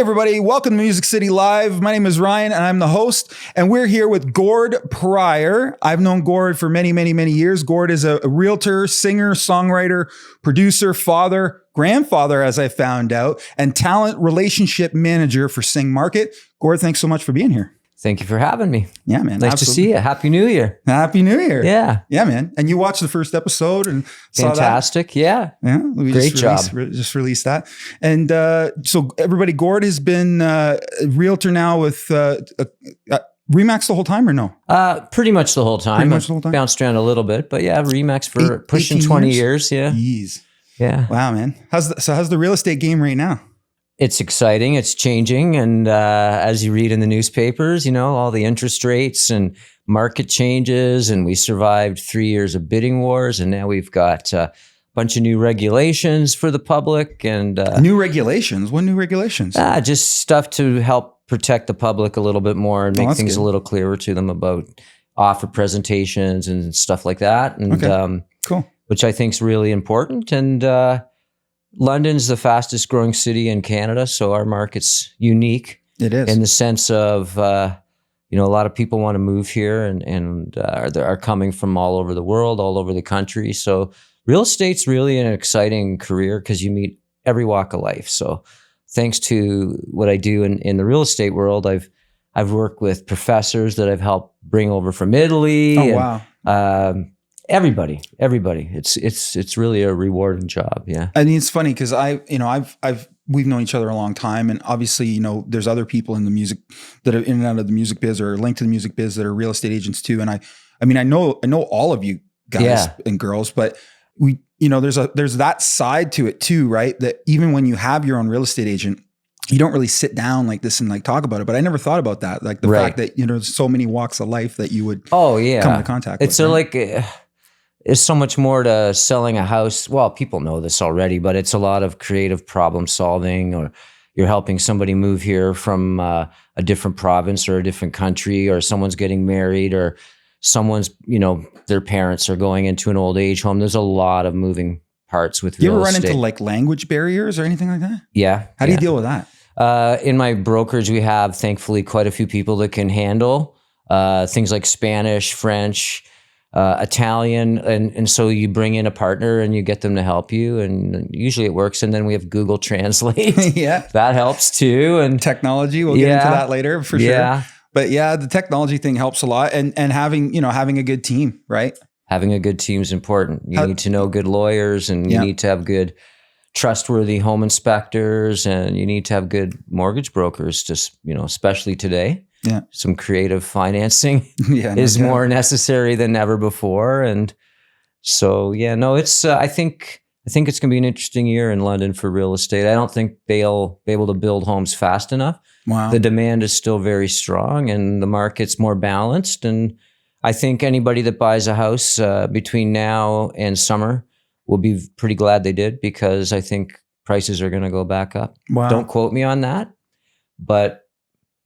everybody, welcome to Music City Live. My name is Ryan and I'm the host, and we're here with Gord Prior. I've known Gord for many, many, many years. Gord is a realtor, singer, songwriter, producer, father, grandfather, as I found out, and talent relationship manager for Sing Market. Gord, thanks so much for being here. Thank you for having me. Yeah, man. Nice to see you. Happy New Year. Happy New Year. Yeah. Yeah, man. And you watched the first episode and fantastic. Saw that? Yeah. Yeah. We Great job. Just released that. And so everybody, Gord has been a realtor now with Remax the whole time or no? Pretty much the whole time. Pretty much the whole time? Bounced around a little bit, but yeah, Remax for pushing 20 years. Yeah. Jeez. Yeah. Wow, man. How's the real estate game right now? It's exciting. It's changing. And as you read in the newspapers, you know, all the interest rates and market changes. And we survived 3 years of bidding wars. And now we've got a bunch of new regulations for the public. And new regulations? What new regulations? Just stuff to help protect the public a little bit more and make things a little clearer to them about offer presentations and stuff like that. And cool. Which I think is really important. And London's the fastest growing city in Canada, so our market's unique. It is. In the sense of, you know, a lot of people want to move here and are coming from all over the world, all over the country. So real estate's really an exciting career because you meet every walk of life. So thanks to what I do in the real estate world, I've worked with professors that I've helped bring over from Italy. Oh, wow. Everybody. It's really a rewarding job. Yeah. I mean, it's funny because we've known each other a long time, and obviously, you know, there's other people in the music that are in and out of the music biz or linked to the music biz that are real estate agents too. And I mean, I know all of you guys and girls, but we, you know, there's that side to it too, right? That even when you have your own real estate agent, you don't really sit down like this and like talk about it. But I never thought about that. Like the fact that, you know, there's so many walks of life that you would come into contact with. It's there's so much more to selling a house. Well, people know this already, but it's a lot of creative problem solving, or you're helping somebody move here from a different province or a different country, or someone's getting married, or someone's, you know, their parents are going into an old age home. There's a lot of moving parts with real estate. You ever run into like language barriers or anything like that? Yeah. How do you deal with that? In my brokerage, we have thankfully quite a few people that can handle things like Spanish, French, Italian, and so you bring in a partner and you get them to help you, and usually it works. And then we have Google Translate. Yeah, that helps too. And technology, we'll get into that later for sure. But yeah, the technology thing helps a lot, and having a good team, right? Having a good team is important. You need to know good lawyers, and you need to have good, trustworthy home inspectors, and you need to have good mortgage brokers. Just, you know, especially today. Yeah, some creative financing is more necessary than ever before, and so it's. I think it's going to be an interesting year in London for real estate. I don't think they'll be able to build homes fast enough. Wow, the demand is still very strong, and the market's more balanced. And I think anybody that buys a house between now and summer will be pretty glad they did, because I think prices are going to go back up. Wow, don't quote me on that, but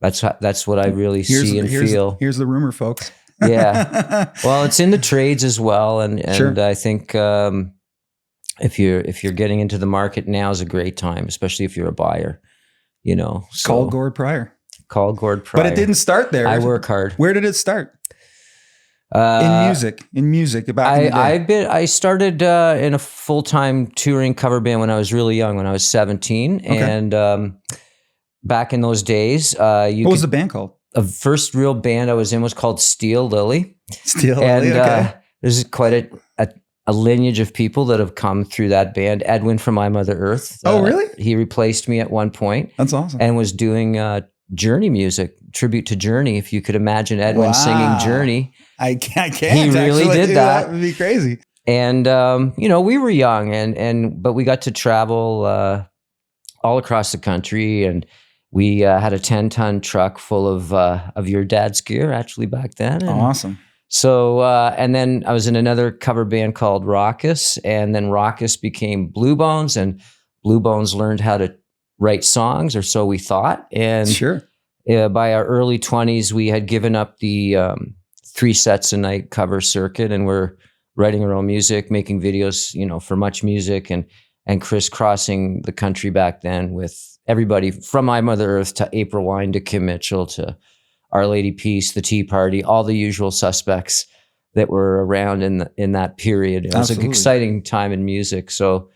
that's what I really see and feel. Here's the rumor, folks. Yeah. Well, it's in the trades as well. And I think if you're getting into the market, now is a great time, especially if you're a buyer, you know. So, call Gord Prior. But it didn't start there. I work hard. Where did it start? In music. Back in the day. I started in a full-time touring cover band when I was really young, when I was 17. Okay. And back in those days, what was the band called? The first real band I was in was called Steel Lily. There's quite a lineage of people that have come through that band. Edwin from My Mother Earth. Oh, really? He replaced me at one point. That's awesome. And was doing Journey music, tribute to Journey. If you could imagine Edwin singing Journey. I can't. He really did that. That would be crazy. And, you know, we were young, but we got to travel all across the country, and we had a 10-ton truck full of your dad's gear, actually, back then. And awesome. So, and then I was in another cover band called Rockus, and then Rockus became Blu Bones, and Blu Bones learned how to write songs, or so we thought. And by our early 20s, we had given up the 3 sets a night cover circuit, and we're writing our own music, making videos, you know, for Much Music, and crisscrossing the country back then with everybody from My Mother Earth to April Wine to Kim Mitchell to Our Lady Peace, the Tea Party, all the usual suspects that were around in that period. It was an exciting time in music. So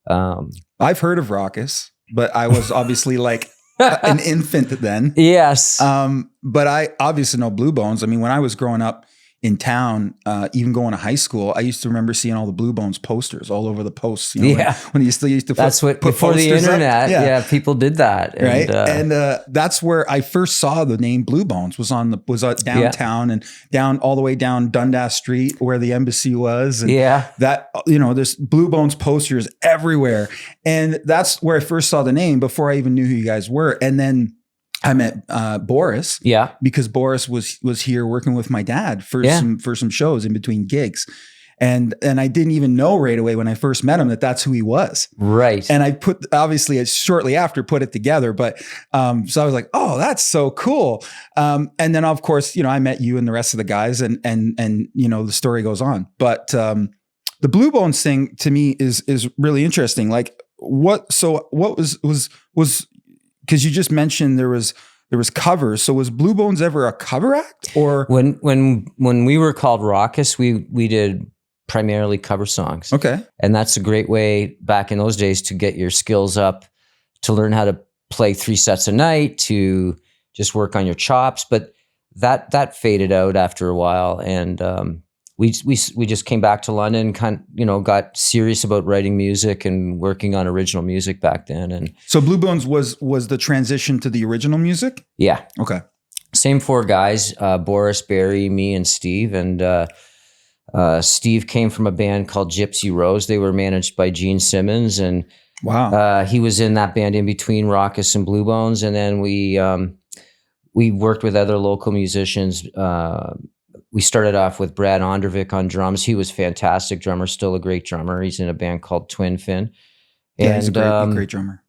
I've heard of Rockus, but I was obviously like an infant then. Yes. But I obviously know Blu Bones. I mean, when I was growing up in town, even going to high school, I used to remember seeing all the Blu Bones posters all over the posts. You know, when you still used to put before the internet. Yeah, people did that. Right. And that's where I first saw the name Blu Bones was downtown and down all the way down Dundas Street where the embassy was. And that, you know, there's Blu Bones posters everywhere. And that's where I first saw the name before I even knew who you guys were. And then I met Boris, because Boris was here working with my dad for some shows in between gigs, and I didn't even know right away when I first met him that that's who he was. Right. And I obviously shortly after put it together, but so I was like, oh, that's so cool. And then of course, you know, I met you and the rest of the guys, and you know the story goes on. But the Blu Bones thing to me is really interesting. Like what was because you just mentioned there was covers. So was Blu Bones ever a cover act? Or when we were called Rockus, we did primarily cover songs. Okay. And that's a great way back in those days to get your skills up, to learn how to play 3 sets a night, to just work on your chops. But that faded out after a while, and we just came back to London, got serious about writing music and working on original music back then. And so Blu Bones was the transition to the original music? Yeah. Okay. Same 4 guys, Boris, Barry, me, and Steve. And Steve came from a band called Gypsy Rose. They were managed by Gene Simmons. And wow, he was in that band in between Rockus and Blu Bones. And then we worked with other local musicians. We started off with Brad Ondervik on drums. He was fantastic drummer, still a great drummer. He's in a band called Twin Fin. Yeah, he's a great drummer.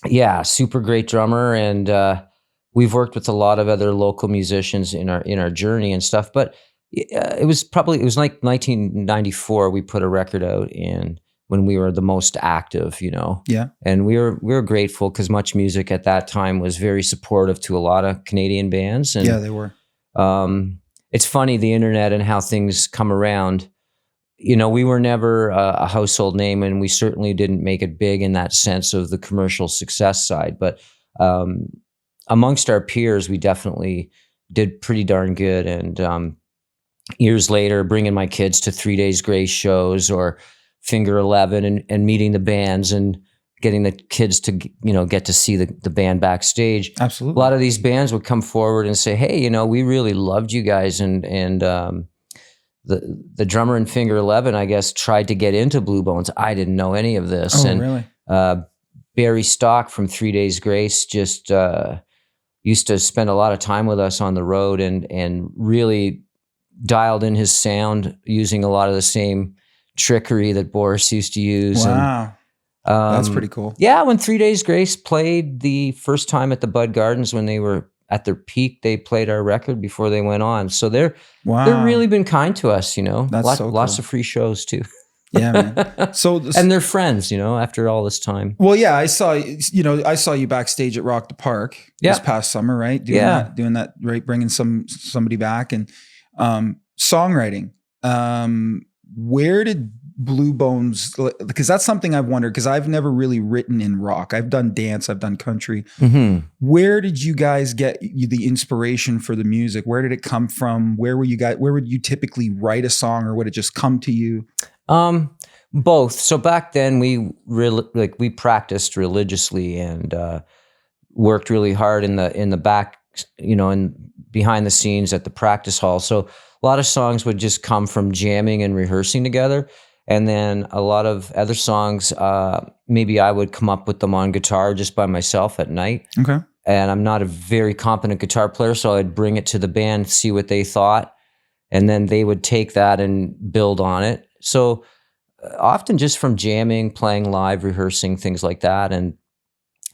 Yeah, super great drummer. And we've worked with a lot of other local musicians in our journey and stuff. But it was like 1994 we put a record out, and when we were the most active, you know. Yeah. And we were grateful because Much Music at that time was very supportive to a lot of Canadian bands. And yeah, they were. It's funny, the internet and how things come around. You know, we were never a household name, and we certainly didn't make it big in that sense of the commercial success side. But amongst our peers, we definitely did pretty darn good. And years later, bringing my kids to 3 Days Grace shows or Finger 11 and meeting the bands and getting the kids to, you know, get to see the band backstage. Absolutely. A lot of these bands would come forward and say, hey, you know, we really loved you guys. And the drummer in Finger 11, I guess, tried to get into Blu Bones. I didn't know any of this. Oh, and really? Barry Stock from 3 Days Grace just used to spend a lot of time with us on the road and really dialed in his sound using a lot of the same trickery that Boris used to use. Wow. That's pretty cool. Yeah, when 3 Days Grace played the first time at the Bud Gardens when they were at their peak, they played our record before they went on. So they're really been kind to us, you know. That's lots of free shows too. Yeah, man. So and they're friends, you know, after all this time. Well, yeah, I saw you backstage at Rock the Park this past summer, right? Doing that, right? Bringing somebody back. And songwriting. Where did Blu Bones, because that's something I've wondered, because I've never really written in rock. I've done dance, I've done country. Mm-hmm. Where did you guys get the inspiration for the music? Where did it come from? Where would you typically write a song, or would it just come to you? Both. So back then we practiced religiously and worked really hard in the back, you know, and behind the scenes at the practice hall. So a lot of songs would just come from jamming and rehearsing together. And then a lot of other songs, maybe I would come up with them on guitar just by myself at night. Okay. And I'm not a very competent guitar player, so I'd bring it to the band, see what they thought, and then they would take that and build on it. So often just from jamming, playing live, rehearsing, things like that. And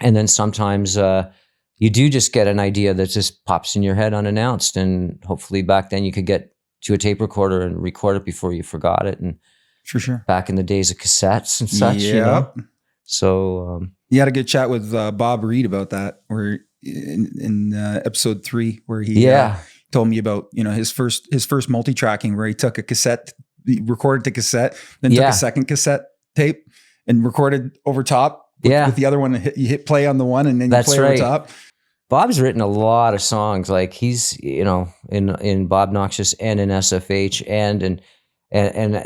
then sometimes you do just get an idea that just pops in your head unannounced. And hopefully back then you could get to a tape recorder and record it before you forgot it. And for sure, back in the days of cassettes and such, you know. So you had a good chat with Bob Reed about that, where in episode 3, where he told me about, his first multi-tracking, where he took a cassette, he recorded the cassette, then took a second cassette tape and recorded over top with the other one. You hit play on the one and then you play over top. Bob's written a lot of songs. Like he's, in Bob Noxious and in SFH and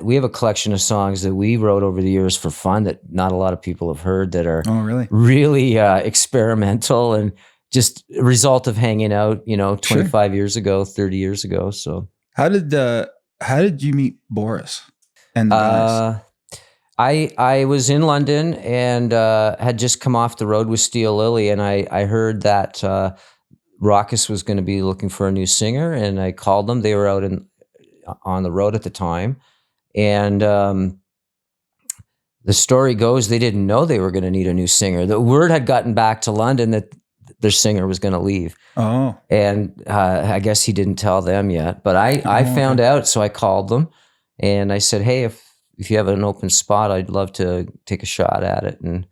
we have a collection of songs that we wrote over the years for fun that not a lot of people have heard, that are really experimental and just a result of hanging out, 25 years ago, 30 years ago. So how did you meet Boris and the guys? I was in London and had just come off the road with Steel Lily, and I heard that Rockus was going to be looking for a new singer, and I called them. They were out on the road at the time, and the story goes they didn't know they were going to need a new singer. The word had gotten back to London that their singer was going to leave. Oh, and I guess he didn't tell them yet, but I found out, so I called them and I said, hey, if you have an open spot, I'd love to take a shot at it. And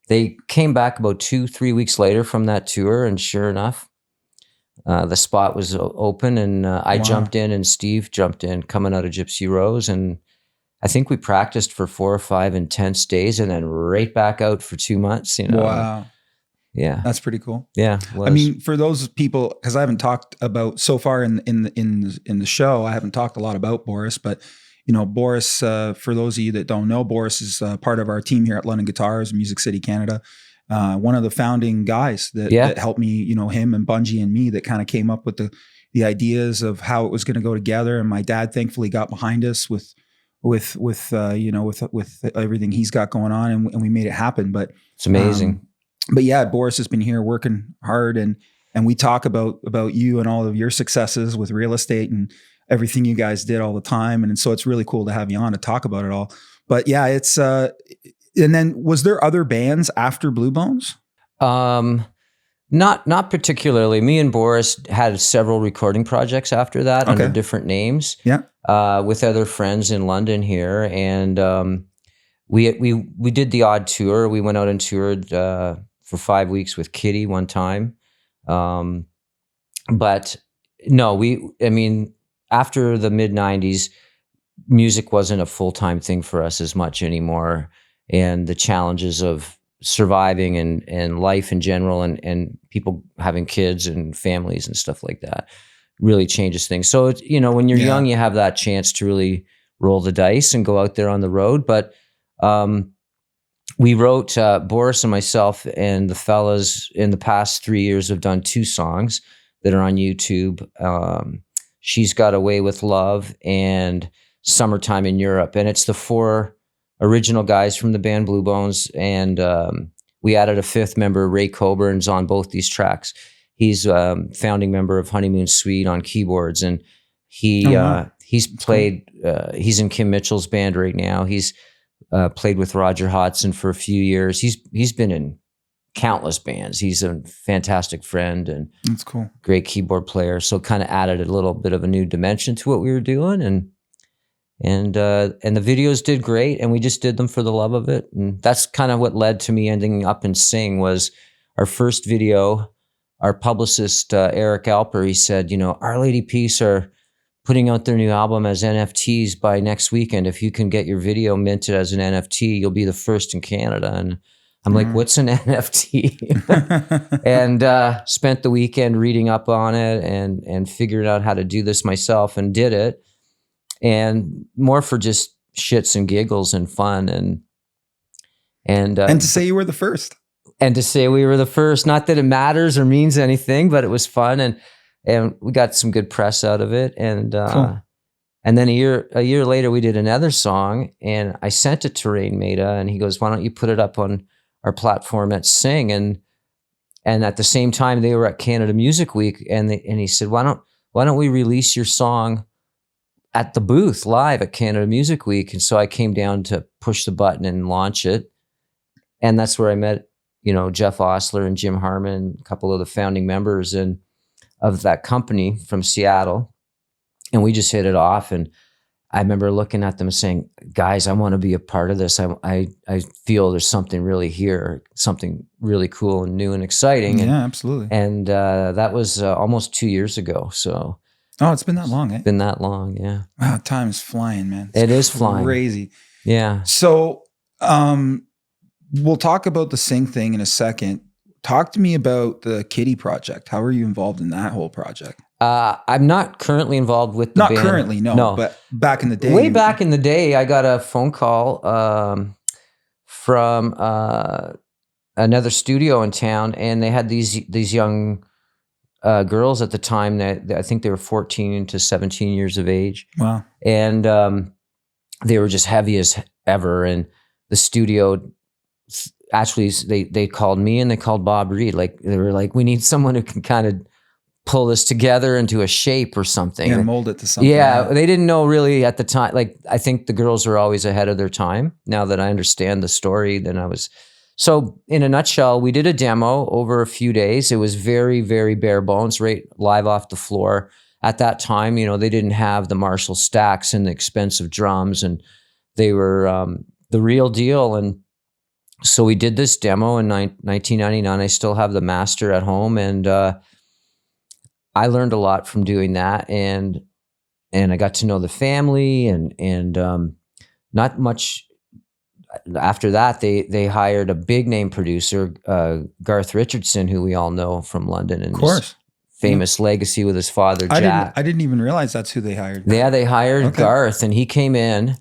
they came back about 2-3 weeks later from that tour, and sure enough, the spot was open, and I jumped in and Steve jumped in coming out of Gypsy Rose. And I think we practiced for 4 or 5 intense days and then right back out for 2 months, Wow. Yeah. That's pretty cool. Yeah. I mean, for those people, because I haven't talked about so far in the show, I haven't talked a lot about Boris, but Boris, for those of you that don't know, Boris is part of our team here at London Guitars, Music City, Canada. One of the founding guys that helped me, him and Bungie and me, that kind of came up with the ideas of how it was going to go together. And my dad thankfully got behind us with everything he's got going on, and we made it happen. But it's amazing. But yeah, Boris has been here working hard, and we talk about you and all of your successes with real estate and everything you guys did all the time. And so it's really cool to have you on to talk about it all. But yeah, it's, and then was there other bands after Blu Bones? Not particularly. Me and Boris had several recording projects after that under different names. Yeah. With other friends in London here. And, we did the odd tour. We went out and toured, for 5 weeks with Kittie one time. But no, after the mid-90s, music wasn't a full-time thing for us as much anymore. And the challenges of surviving and life in general and people having kids and families and stuff like that really changes things. So, when you're young, you have that chance to really roll the dice and go out there on the road. But we wrote, Boris and myself and the fellas in the past 3 years have done 2 songs that are on YouTube. She's Got Away with Love and Summertime in Europe. And it's the 4 original guys from the band Blu Bones. And we added a 5th member, Ray Coburn's, on both these tracks. He's a founding member of Honeymoon Suite on keyboards. And he's played, he's in Kim Mitchell's band right now. He's played with Roger Hodgson for a few years. He's been in countless bands. He's a fantastic friend and that's cool. Great keyboard player. So kind of added a little bit of a new dimension to what we were doing, and the videos did great, and we just did them for the love of it. And that's kind of what led to me ending up in Sing. Was our first video. Our publicist Eric Alper, he said, Our Lady Peace are putting out their new album as NFTs by next weekend. If you can get your video minted as an NFT, you'll be the first in Canada. And I'm like, what's an NFT? And spent the weekend reading up on it and figuring out how to do this myself, and did it. And more for just shits and giggles and fun. And to say you were the first. And to say we were the first. Not that it matters or means anything, but it was fun. And we got some good press out of it. And cool. And then a year later, we did another song, and I sent it to Rain Maida, and he goes, why don't you put it up on our platform at Sing? And at the same time, they were at Canada Music Week, and he said, why don't we release your song at the booth live at Canada Music Week? And so I came down to push the button and launch it. And that's where I met, Jeff Osler and Jim Harmon, a couple of the founding members of that company from Seattle. And we just hit it off. And I remember looking at them and saying, guys, I want to be a part of this. I feel there's something really here, something really cool and new and exciting. Yeah, absolutely. And that was almost 2 years ago. So. Oh, it's been that long, eh? Been that long, yeah. Wow, time's flying, man. It is flying. Crazy. Yeah. So we'll talk about the Sing thing in a second. Talk to me about the Kittie project. How are you involved in that whole project? I'm not currently involved with the band. Not currently, no. But back in the day. Way back in the day, I got a phone call from another studio in town, and they had these young girls at the time that I think they were 14 to 17 years of age. Wow. And they were just heavy as ever. And the studio actually, they called me and they called Bob Reed. Like, they were like, we need someone who can kind of pull this together into a shape or something. And mold it to something. Yeah. They didn't know really at the time. Like, I think the girls are always ahead of their time. Now that I understand the story, then I was... So in a nutshell, we did a demo over a few days. It was very, very bare bones, right? Live off the floor. At that time, they didn't have the Marshall stacks and the expensive drums, and they were the real deal. And so we did this demo in 1999. I still have the master at home, and I learned a lot from doing that. And I got to know the family, and not much. After that, they hired a big name producer, Garth Richardson, who we all know from London, and of course, famous legacy with his father, Jack. I didn't even realize that's who they hired. Yeah, they hired Garth, and he came in.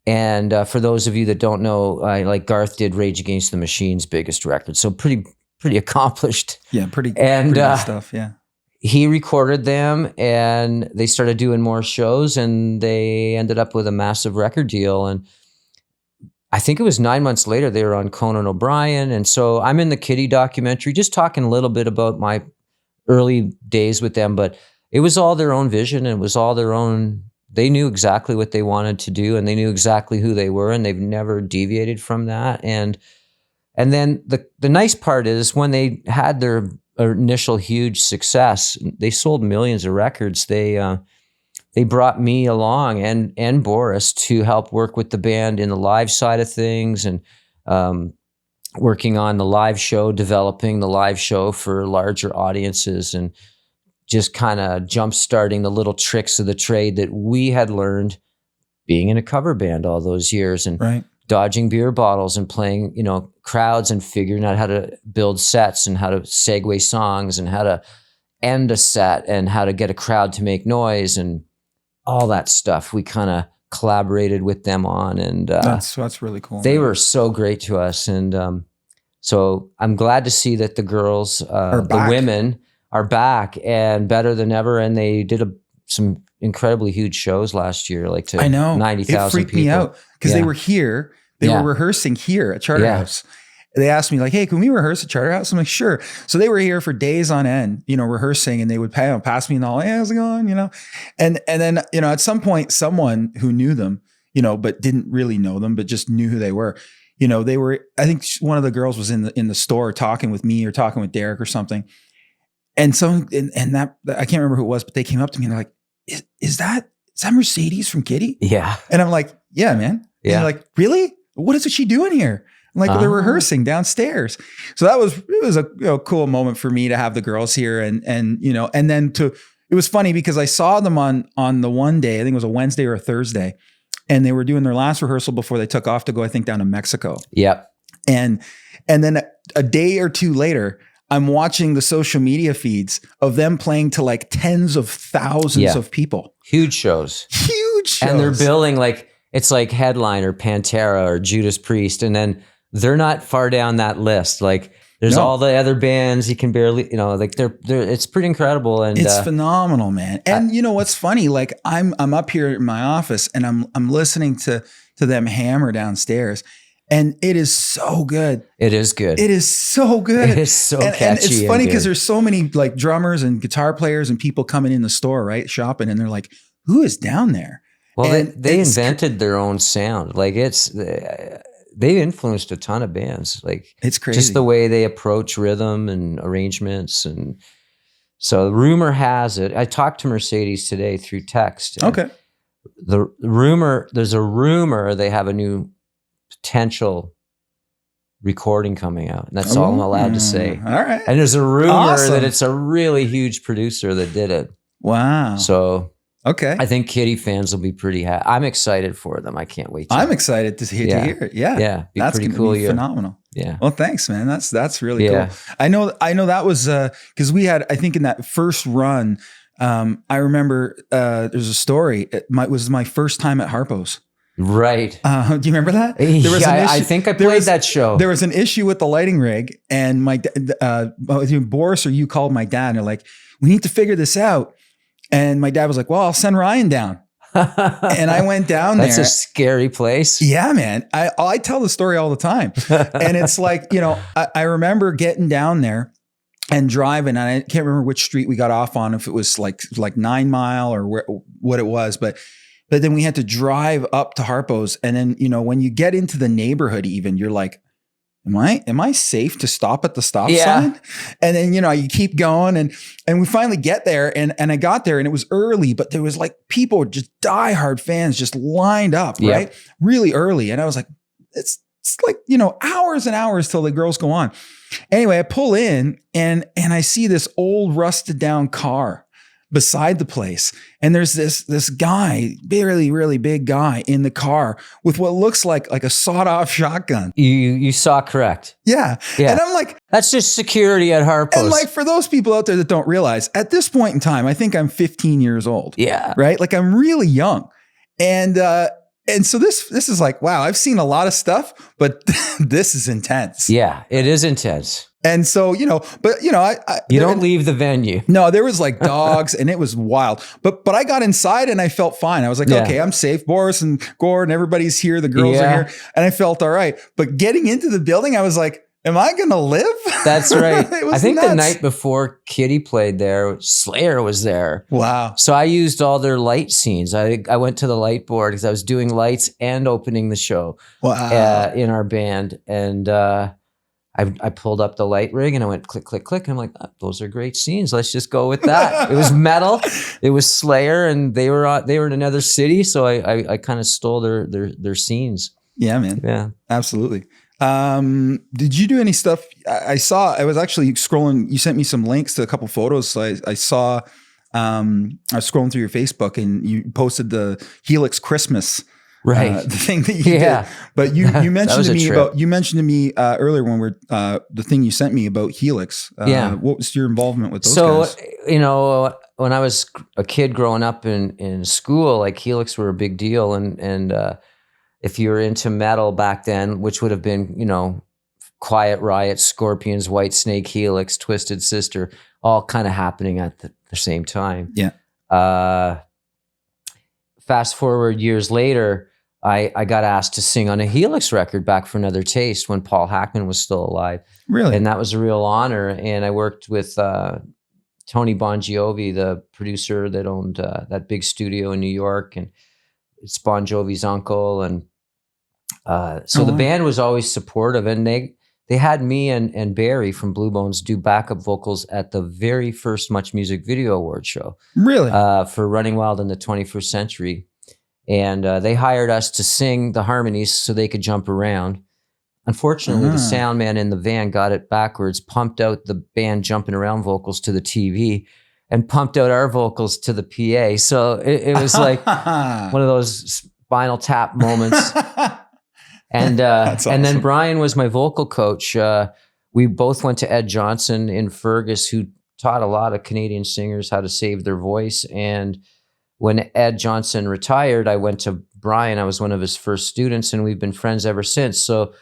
And for those of you that don't know, like Garth did Rage Against the Machine's biggest record, so pretty accomplished. Yeah, pretty good stuff. Yeah. He recorded them, and they started doing more shows, and they ended up with a massive record deal. And I think it was 9 months later, they were on Conan O'Brien. And so I'm in the Kittie documentary, just talking a little bit about my early days with them, but it was all their own vision, and it was all their own, they knew exactly what they wanted to do, and they knew exactly who they were, and they've never deviated from that. And then the nice part is, when they had their initial huge success, they sold millions of records. They brought me along and Boris to help work with the band in the live side of things, and working on the live show, developing the live show for larger audiences, and just kind of jump-starting the little tricks of the trade that we had learned being in a cover band all those years, and dodging beer bottles and playing, crowds, and figuring out how to build sets, and how to segue songs, and how to end a set, and how to get a crowd to make noise, and all that stuff. We kind of collaborated with them on, and that's really cool. They were so great to us, and so I'm glad to see that the girls, the women, are back and better than ever. And they did some incredibly huge shows last year, like to 90,000 people. It freaked me out because they were here. They were rehearsing here at Charterhouse. They asked me, like, hey, can we rehearse at Charterhouse? I'm like, sure. So they were here for days on end, rehearsing, and they would pass me in the hall. Hey, how's it going? And then, at some point, someone who knew them, but didn't really know them, but just knew who they were. They were, I think one of the girls was in the store talking with me or talking with Derek or something. And that, I can't remember who it was, but they came up to me and they're like, is that Mercedes from Kittie? Yeah. And I'm like, yeah, man. Yeah. And they're like, really? What is she doing here? I'm like, they're rehearsing downstairs. So it was a cool moment for me to have the girls here, and then it was funny because I saw them on the one day, I think it was a Wednesday or a Thursday, and they were doing their last rehearsal before they took off to go, I think, down to Mexico. Yep. And then a day or two later, I'm watching the social media feeds of them playing to like tens of thousands of people. Huge shows. And they're billing like, it's like Headliner, Pantera, or Judas Priest. And then they're not far down that list. Like, there's all the other bands you can barely, like they're it's pretty incredible. And it's phenomenal, man. And what's funny? Like, I'm up here in my office, and I'm listening to them hammer downstairs. And it is so good. It is good. It is so good. It is so catchy. And it's funny because there's so many like drummers and guitar players and people coming in the store, right? Shopping. And they're like, who is down there? Well, they invented their own sound. Like, they influenced a ton of bands. Like, it's crazy. Just the way they approach rhythm and arrangements. And so rumor has it, I talked to Mercedes today through text. Okay. there's a rumor they have a new potential recording coming out, and that's all I'm allowed to say. All right. And there's a rumor that it's a really huge producer that did it. Wow. So okay, I think Kittie fans will be pretty happy. I'm excited for them. I can't wait. I'm excited to hear it. Yeah, that's pretty cool. Phenomenal. Yeah. Well, thanks, man. That's really cool. I know that was because we had, I think in that first run, I remember there's a story. It was my first time at Harpo's. Right. Do you remember that? There was an issue. I think I played that show. There was an issue with the lighting rig, and my Boris or you called my dad, and they're like, "We need to figure this out." And my dad was like, "Well, I'll send Ryan down." And I went down there. That's a scary place. Yeah, man. I tell the story all the time, and it's like, I remember getting down there and driving, and I can't remember which street we got off on, if it was like 9 Mile or what it was, but then we had to drive up to Harpo's. And then, when you get into the neighborhood, even you're like, am I safe to stop at the stop sign? And then, you keep going and we finally get there and I got there and it was early, but there was like people, just diehard fans just lined up, right? Really early. And I was like, it's like, hours and hours till the girls go on. Anyway, I pull in and I see this old rusted down car beside the place. And there's this guy, really, really big guy in the car with what looks like a sawed-off shotgun. You saw correct. Yeah. And I'm like, that's just security at Harpo's. And like, for those people out there that don't realize, at this point in time, I think I'm 15 years old. Yeah. Right? Like, I'm really young. And so this is like, wow, I've seen a lot of stuff, but this is intense. Yeah, it is intense. And so, you don't leave the venue. No, there was like dogs and it was wild. But I got inside and I felt fine. I was like, okay, I'm safe. Boris and Gord and everybody's here. The girls are here. And I felt all right. But getting into the building, I was like, am I going to live? That's right. I think nuts. The night before Kittie played there, Slayer was there. Wow. So I used all their light scenes. I went to the light board because I was doing lights and opening the show in our band. And I pulled up the light rig and I went click, click, click. And I'm like, those are great scenes. Let's just go with that. It was metal. It was Slayer, and they were in another city. So I kind of stole their scenes. Yeah, man. Yeah, absolutely. Did you do any stuff? I was actually scrolling. You sent me some links to a couple photos. So I saw, I was scrolling through your Facebook and you posted the Helix Christmas. Right. The thing that you did. But you mentioned to me earlier when the thing you sent me about Helix. What was your involvement with those guys? So, when I was a kid growing up in school, like Helix were a big deal. And if you were into metal back then, which would have been, Quiet Riot, Scorpions, White Snake, Helix, Twisted Sister, all kind of happening at the same time. Yeah. Fast forward years later, I got asked to sing on a Helix record, Back for Another Taste, when Paul Hackman was still alive. Really? And that was a real honor. And I worked with Tony Bongiovi, the producer that owned that big studio in New York, and it's Bon Jovi's uncle. And the band was always supportive, and they had me and Barry from Blu Bones do backup vocals at the very first Much Music Video Award show. Really? For Running Wild in the 21st Century. And they hired us to sing the harmonies so they could jump around. Unfortunately, the sound man in the van got it backwards, pumped out the band jumping around vocals to the TV, and pumped out our vocals to the PA. So it was like one of those Spinal Tap moments. And awesome. And then Brian was my vocal coach. We both went to Ed Johnson in Fergus, who taught a lot of Canadian singers how to save their voice. And when Ed Johnson retired, I went to Brian. I was one of his first students, and we've been friends ever since. So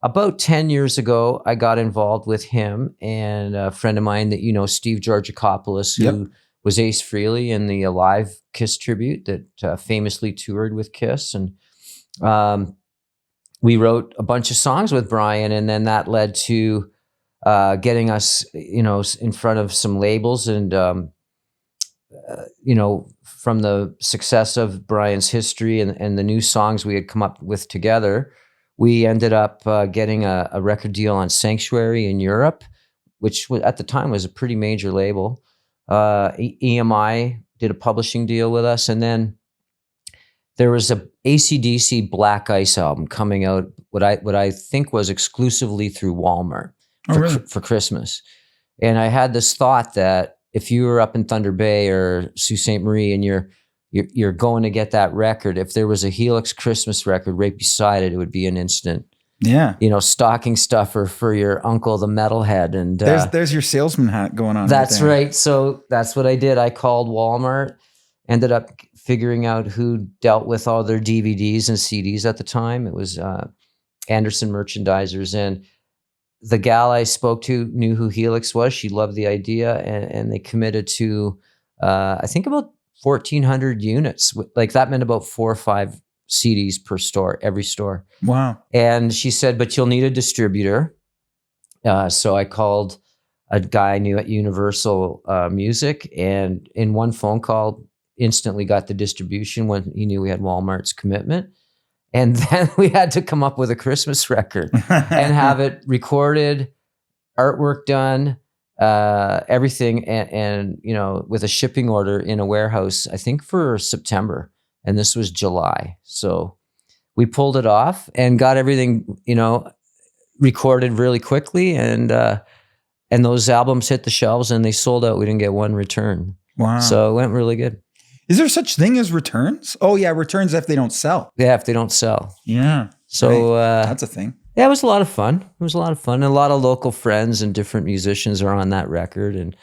about 10 years ago, I got involved with him and a friend of mine that Steve Georgikopoulos, who was Ace Frehley in the Alive Kiss tribute that famously toured with Kiss. And we wrote a bunch of songs with Brian, and then that led to getting us, in front of some labels. And from the success of Brian's history and the new songs we had come up with together, we ended up getting a record deal on Sanctuary in Europe, which at the time was a pretty major label. EMI did a publishing deal with us. And then there was a AC/DC Black Ice album coming out, what I think was exclusively through Walmart for Christmas. And I had this thought that if you were up in Thunder Bay or Sault Ste. Marie and you're going to get that record, if there was a Helix Christmas record right beside it, it would be an instant, stocking stuffer for your uncle, the metalhead. And there's your salesman hat going on. That's right. So that's what I did. I called Walmart, ended up figuring out who dealt with all their DVDs and CDs at the time. It was Anderson Merchandisers, and the gal I spoke to knew who Helix was. She loved the idea, and they committed to, I think, about 1,400 units. Like that meant about 4 or 5 CDs per store, every store. Wow. And she said, but you'll need a distributor. So I called a guy I knew at Universal Music, and in one phone call, instantly got the distribution when he knew we had Walmart's commitment. And then we had to come up with a Christmas record and have it recorded, artwork done, everything, and with a shipping order in a warehouse, I think for September. And this was July. So we pulled it off and got everything, recorded really quickly. And those albums hit the shelves and they sold out. We didn't get one return. Wow. So it went really good. Is there such thing as returns? Oh yeah, returns if they don't sell. Yeah, if they don't sell. Yeah. So that's a thing. Yeah, it was a lot of fun. It was a lot of fun. And a lot of local friends and different musicians are on that record. And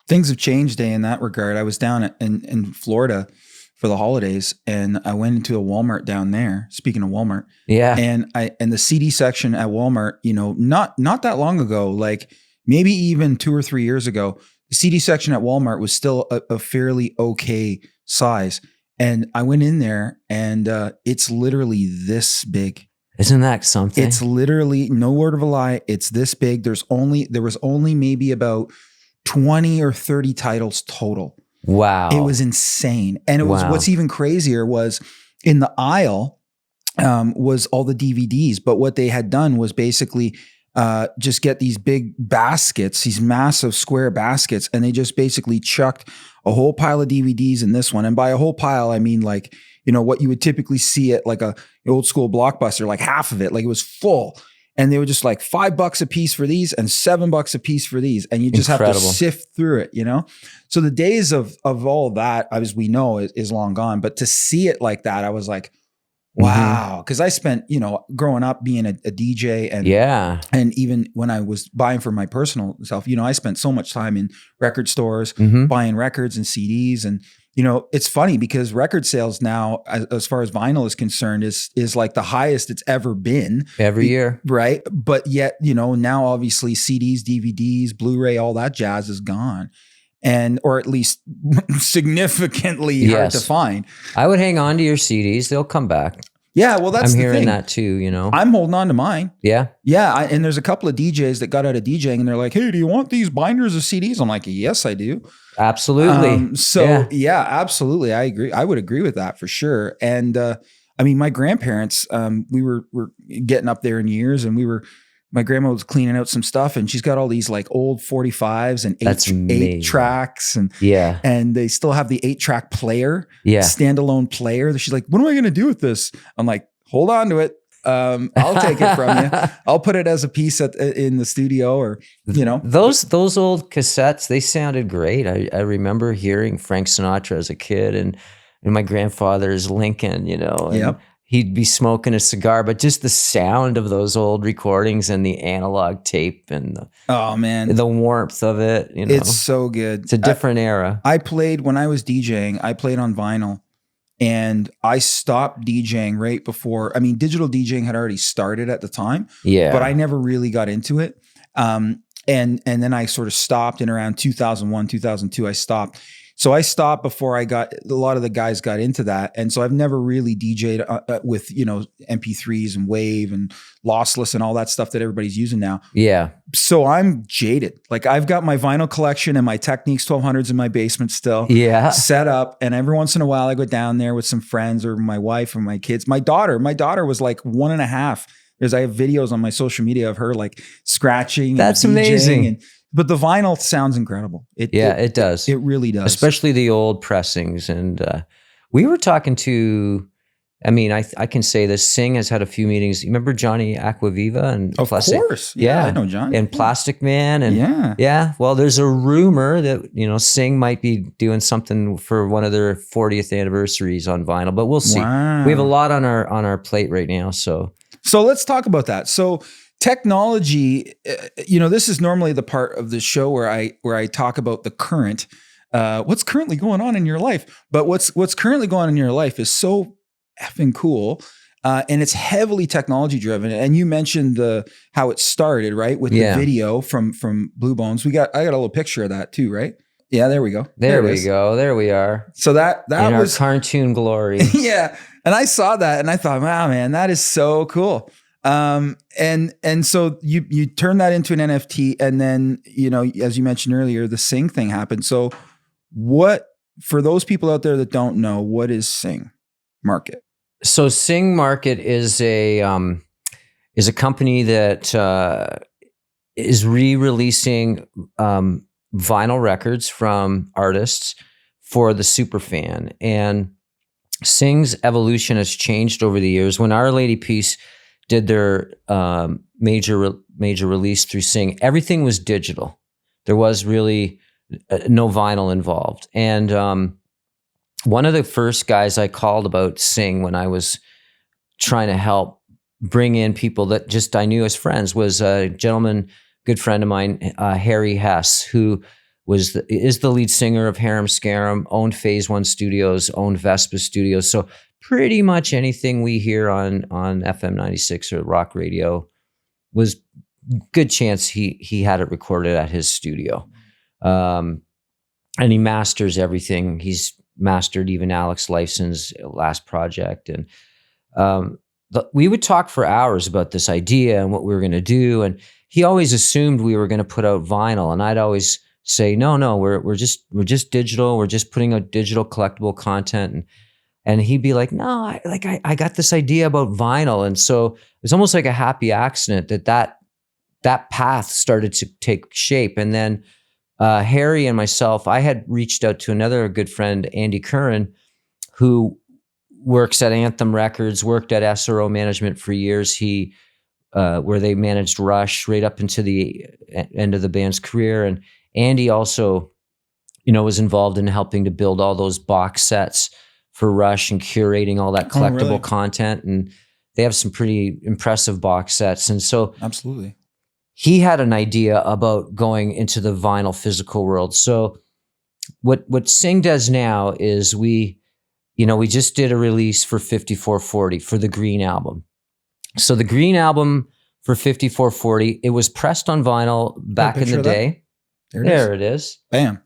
things have changed in that regard. I was down in Florida for the holidays, and I went into a Walmart down there. Speaking of Walmart, yeah, and the CD section at Walmart, not that long ago, like maybe even 2 or 3 years ago, the CD section at Walmart was still a fairly okay size. And I went in there, and it's literally this big. Isn't that something? It's literally, no word of a lie, it's this big. There was only maybe about 20 or 30 titles total. Wow. It was insane. And it was, what's even crazier was in the aisle was all the DVDs. But what they had done was basically just get these big baskets, these massive square baskets, and they just basically chucked a whole pile of DVDs in this one. And by a whole pile, I mean like, what you would typically see at like a old school Blockbuster, like half of it, like it was full. And they were just like $5 a piece for these and $7 a piece for these. And you just have to sift through it, So the days of all that, as we know, is long gone. But to see it like that, I was like, wow. Because I spent, growing up being a DJ and even when I was buying for my personal self, I spent so much time in record stores, buying records and CDs. And, it's funny because record sales now, as far as vinyl is concerned, is like the highest it's ever been. Every year. Right. But yet, now obviously CDs, DVDs, Blu-ray, all that jazz is gone. Or at least significantly hard to find. I would hang on to your CDs. They'll come back. Yeah, well, that's I'm the hearing thing. that too, I'm holding on to mine. Yeah? Yeah, and there's a couple of DJs that got out of DJing and they're like, hey, do you want these binders of CDs? I'm like, yes, I do. Absolutely. Yeah, absolutely. I agree. I would agree with that for sure. And my grandparents, we were getting up there in years, and my grandma was cleaning out some stuff, and she's got all these like old 45s and 8 tracks, and they still have the 8-track player, standalone player. She's like, what am I going to do with this? I'm like, hold on to it. I'll take it from you. I'll put it as a piece in the studio, or those old cassettes. They sounded great. I remember hearing Frank Sinatra as a kid, and my grandfather's Lincoln. And he'd be smoking a cigar, but just the sound of those old recordings and the analog tape and the warmth of it. It's so good. It's a different era. I played when I was DJing. I played on vinyl. And I stopped DJing right before, digital DJing had already started at the time, but I never really got into it. And then I sort of stopped in around 2001, 2002, I stopped. So I stopped before a lot of the guys got into that. And so I've never really DJ'd with, MP3s and Wave and lossless and all that stuff that everybody's using now. Yeah. So I'm jaded. Like I've got my vinyl collection and my Techniques 1200s in my basement still set up. And every once in a while I go down there with some friends or my wife or my kids. My daughter was like 1.5. I have videos on my social media of her like scratching. That's amazing. But the vinyl sounds incredible. It does. It really does. Especially the old pressings. And We were talking to, I mean, I can say this, Sing has had a few meetings. You remember Johnny Aquaviva? And of course. Yeah, I know John. And Plastic Man. And well, there's a rumor that, Sing might be doing something for one of their 40th anniversaries on vinyl, but we'll see. Wow. We have a lot on our plate right now. So let's talk about that. So technology, this is normally the part of the show where I talk about the current, what's currently going on in your life. But what's currently going on in your life is so effing cool. And it's heavily technology driven. And you mentioned how it started, right? With the video from Blu Bones. I got a little picture of that too, right? Yeah, there we go. There we go. There we are. So that in was our cartoon glory. Yeah. And I saw that and I thought, wow, man, that is so cool. And so you turn that into an NFT, and then, as you mentioned earlier, the Sing thing happened. So for those people out there that don't know, what is Sing Market? So Sing Market is a company that is re-releasing vinyl records from artists for the super fan. And Sing's evolution has changed over the years. When Our Lady Peace did their major release through Sing, everything was digital. There was really no vinyl involved. And one of the first guys I called about Sing when I was trying to help bring in people that just I knew as friends was a gentleman, good friend of mine, Harry Hess, who is the lead singer of Harem Scarum, owned Phase One Studios, owned Vespa Studios. So pretty much anything we hear on FM 96 or rock radio was good chance he had it recorded at his studio. And he masters everything. He's mastered even Alex Lifeson's last project. And we would talk for hours about this idea and what we were going to do. And he always assumed we were going to put out vinyl. And I'd always say, no, we're just digital. We're just putting out digital collectible content. And he'd be like, no, I got this idea about vinyl. And so it was almost like a happy accident that path started to take shape. And then Harry and myself, I had reached out to another good friend, Andy Curran, who works at Anthem Records, worked at SRO Management for years. He where they managed Rush right up into the end of the band's career. And Andy also, was involved in helping to build all those box sets for Rush and curating all that collectible content. And they have some pretty impressive box sets. And so absolutely, he had an idea about going into the vinyl physical world. So what Sing does now is we just did a release for 5440 for the Green album. So the Green album for 5440, it was pressed on vinyl back in the day. There it is. Bam.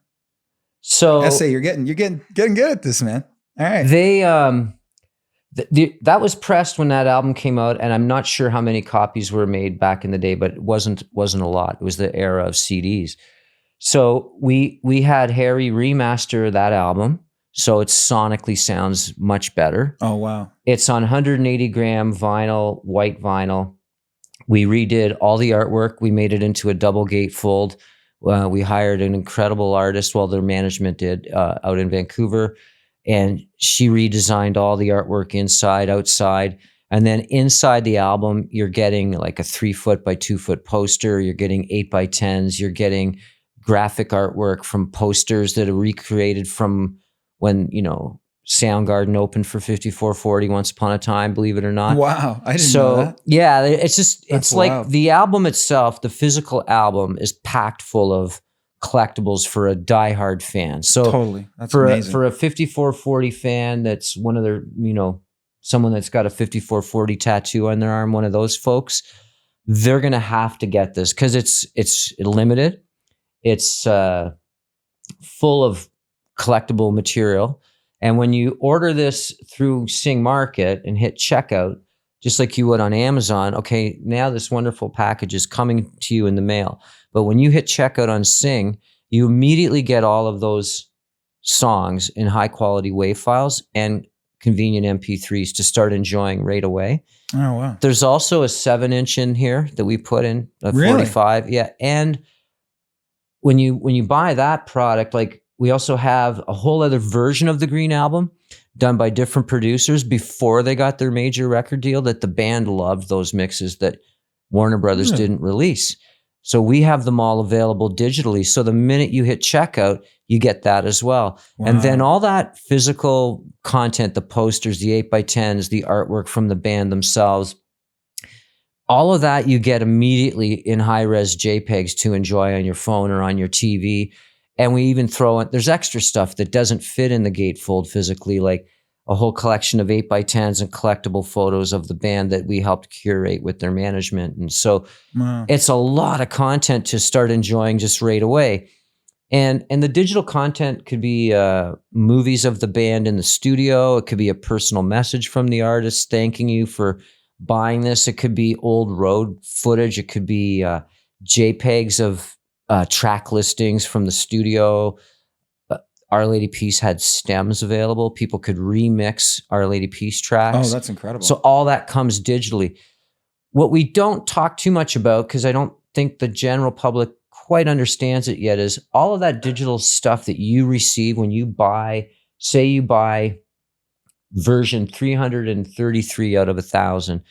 So SA, you're getting good at this, man. All right. They that was pressed when that album came out, and I'm not sure how many copies were made back in the day, but it wasn't a lot. It was the era of CDs. So we had Harry remaster that album, so it sonically sounds much better. Oh wow! It's on 180 gram vinyl, white vinyl. We redid all the artwork. We made it into a double gatefold. We hired an incredible artist, their management did, out in Vancouver. And she redesigned all the artwork inside, outside. And then inside the album, you're getting like a 3-foot by 2-foot poster. You're getting 8x10s. You're getting graphic artwork from posters that are recreated from when, Soundgarden opened for 5440 once upon a time, believe it or not. Wow. I didn't know that. Yeah, it's like the album itself, the physical album is packed full of collectibles for a diehard fan. So totally, that's amazing. For a 5440 fan, that's one of their, someone that's got a 5440 tattoo on their arm, one of those folks, they're gonna have to get this because it's limited. It's full of collectible material, and when you order this through Sing Market and hit checkout, just like you would on Amazon, okay, now this wonderful package is coming to you in the mail. But when you hit checkout on Sing, you immediately get all of those songs in high quality WAV files and convenient MP3s to start enjoying right away. Oh, wow. There's also a 7-inch in here that we put in, a 45. Yeah. And when you buy that product, like we also have a whole other version of the Green Album done by different producers before they got their major record deal, that the band loved those mixes that Warner Brothers didn't release. So we have them all available digitally. So the minute you hit checkout, you get that as well. Wow. And then all that physical content, the posters, the 8x10s, the artwork from the band themselves, all of that you get immediately in high-res JPEGs to enjoy on your phone or on your TV. And we even throw in, there's extra stuff that doesn't fit in the gatefold physically, like a whole collection of 8x10s and collectible photos of the band that we helped curate with their management. And so it's a lot of content to start enjoying just right away. And the digital content could be movies of the band in the studio. It could be a personal message from the artist thanking you for buying this. It could be old road footage. It could be JPEGs of track listings from the studio. Our Lady Peace had stems available. People could remix Our Lady Peace tracks. Oh, that's incredible. So all that comes digitally. What we don't talk too much about, because I don't think the general public quite understands it yet, is all of that digital stuff that you receive when you buy, say you buy version 333 out of 1,000,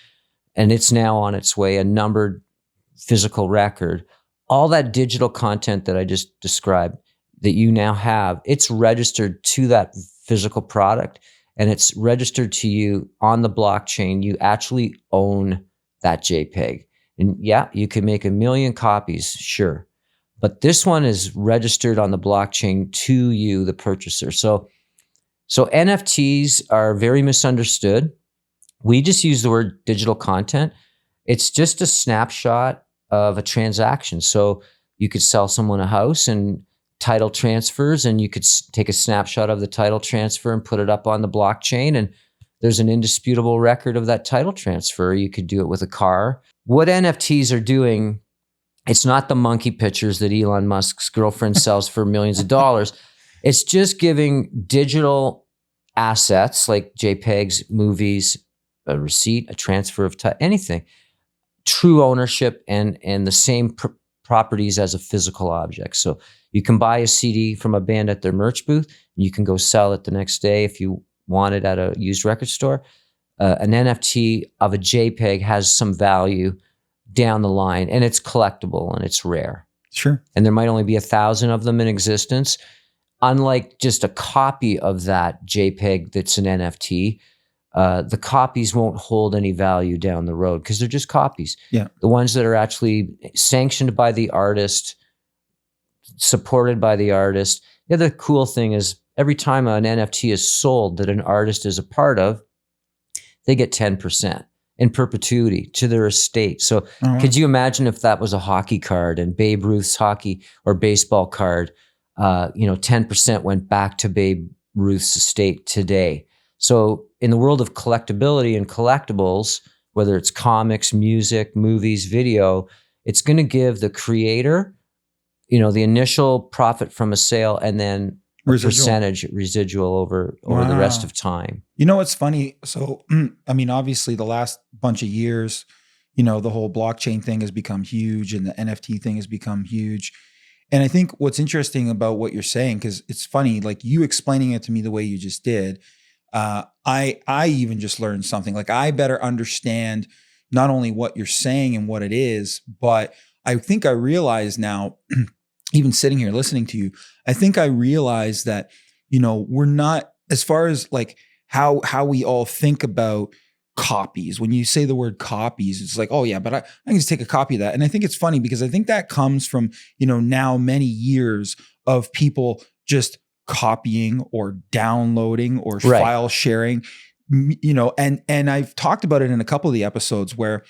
and it's now on its way, a numbered physical record. All that digital content that I just described that you now have, it's registered to that physical product, and it's registered to you on the blockchain. You actually own that JPEG. And yeah, you can make 1 million copies, sure. But this one is registered on the blockchain to you, the purchaser. So NFTs are very misunderstood. We just use the word digital content. It's just a snapshot of a transaction. So you could sell someone a house and title transfers, and you could take a snapshot of the title transfer and put it up on the blockchain, and there's an indisputable record of that title transfer. You could do it with a car. What NFTs are doing, it's not the monkey pictures that Elon Musk's girlfriend sells for millions of dollars. It's just giving digital assets like JPEGs, movies, a receipt, a transfer of anything, true ownership and the same properties as a physical object. So you can buy a CD from a band at their merch booth, and you can go sell it the next day if you want it at a used record store. An NFT of a JPEG has some value down the line, and it's collectible and it's rare. Sure. And there might only be 1,000 of them in existence. Unlike just a copy of that JPEG that's an NFT, the copies won't hold any value down the road because they're just copies. Yeah. The ones that are actually sanctioned by the artist, supported by the artist. The other cool thing is every time an NFT is sold that an artist is a part of, they get 10% in perpetuity to their estate. So could you imagine if that was a hockey card and Babe Ruth's hockey or baseball card, 10% went back to Babe Ruth's estate today. So in the world of collectability and collectibles, whether it's comics, music, movies, video, it's going to give the creator, the initial profit from a sale and then percentage residual over the rest of time. You know what's funny? So, I mean, obviously the last bunch of years, the whole blockchain thing has become huge and the NFT thing has become huge. And I think what's interesting about what you're saying, because it's funny, like you explaining it to me the way you just did, I even just learned something. Like I better understand not only what you're saying and what it is, but I think I realize now, even sitting here listening to you, I think I realize that, we're not, as far as like how we all think about copies. When you say the word copies, it's like, oh yeah, but I can just take a copy of that. And I think it's funny because I think that comes from, now many years of people just copying or downloading or file sharing, and I've talked about it in a couple of the episodes where,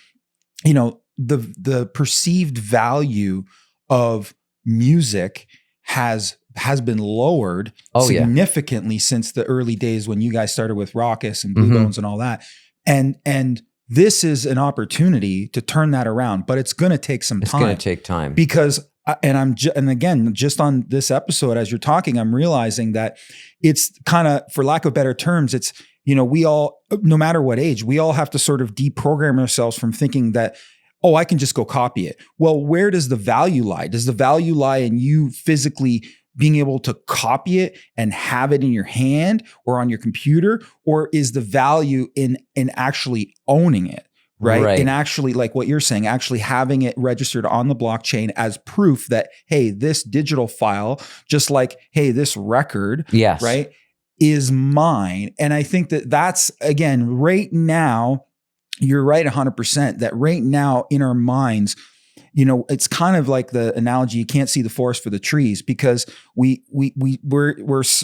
the perceived value of music has been lowered significantly since the early days when you guys started with Rockus and Blu Bones and all that. And this is an opportunity to turn that around, but it's going to take some time. It's going to take time because, and again, just on this episode, as you're talking, I'm realizing that it's kind of, for lack of better terms, it's, we all, no matter what age, we all have to sort of deprogram ourselves from thinking that, oh, I can just go copy it. Well, where does the value lie? Does the value lie in you physically being able to copy it and have it in your hand or on your computer, or is the value in actually owning it? Right. And actually, like what you're saying, actually having it registered on the blockchain as proof that, hey, this digital file, just like, hey, this record, right, is mine. And I think that that's, again, right now, you're right 100% that right now in our minds, you know, it's kind of like the analogy, you can't see the forest for the trees, because we're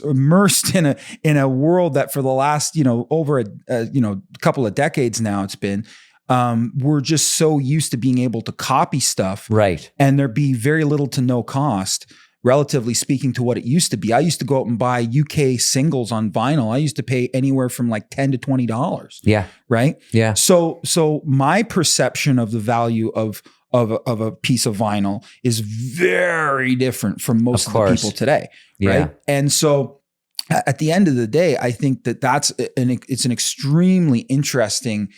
immersed in a world that for the last, you know, over a couple of decades now, it's been, we're just so used to being able to copy stuff, right? And there be very little to no cost, relatively speaking, to what it used to be. I used to go out and buy UK singles on vinyl. I used to pay anywhere from like $10 to $20. Yeah. Right. Yeah. So my perception of the value of a piece of vinyl is very different from most of the people today. Right. And so at the end of the day, I think that it's an extremely interesting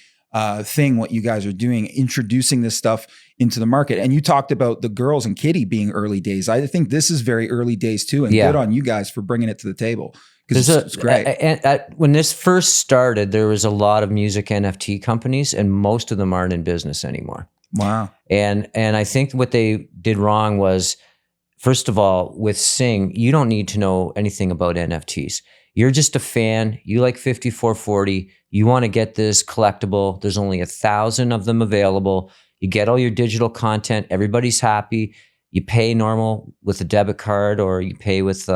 thing what you guys are doing, introducing this stuff into the market. And you talked about the girls and Kittie being early days. I think this is very early days too, and good on you guys for bringing it to the table, because it's great. When this first started, there was a lot of music NFT companies, and most of them aren't in business anymore. Wow. And I think what they did wrong was, first of all, with Sing, you don't need to know anything about NFTs. You're just a fan. You like 5440. You want to get this collectible. There's only 1,000 of them available. You get all your digital content. Everybody's happy. You pay normal with a debit card, or you pay with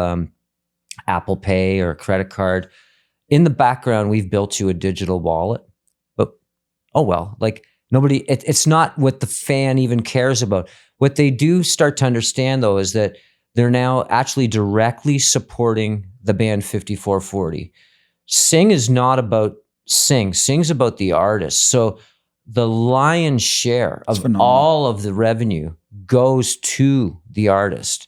Apple Pay or a credit card. In the background, we've built you a digital wallet. But, oh well, like nobody, it's not what the fan even cares about. What they do start to understand, though, is that they're now actually directly supporting the band 5440. Sing is not about Sing. Sing's about the artist. So the lion's share of all of the revenue goes to the artist.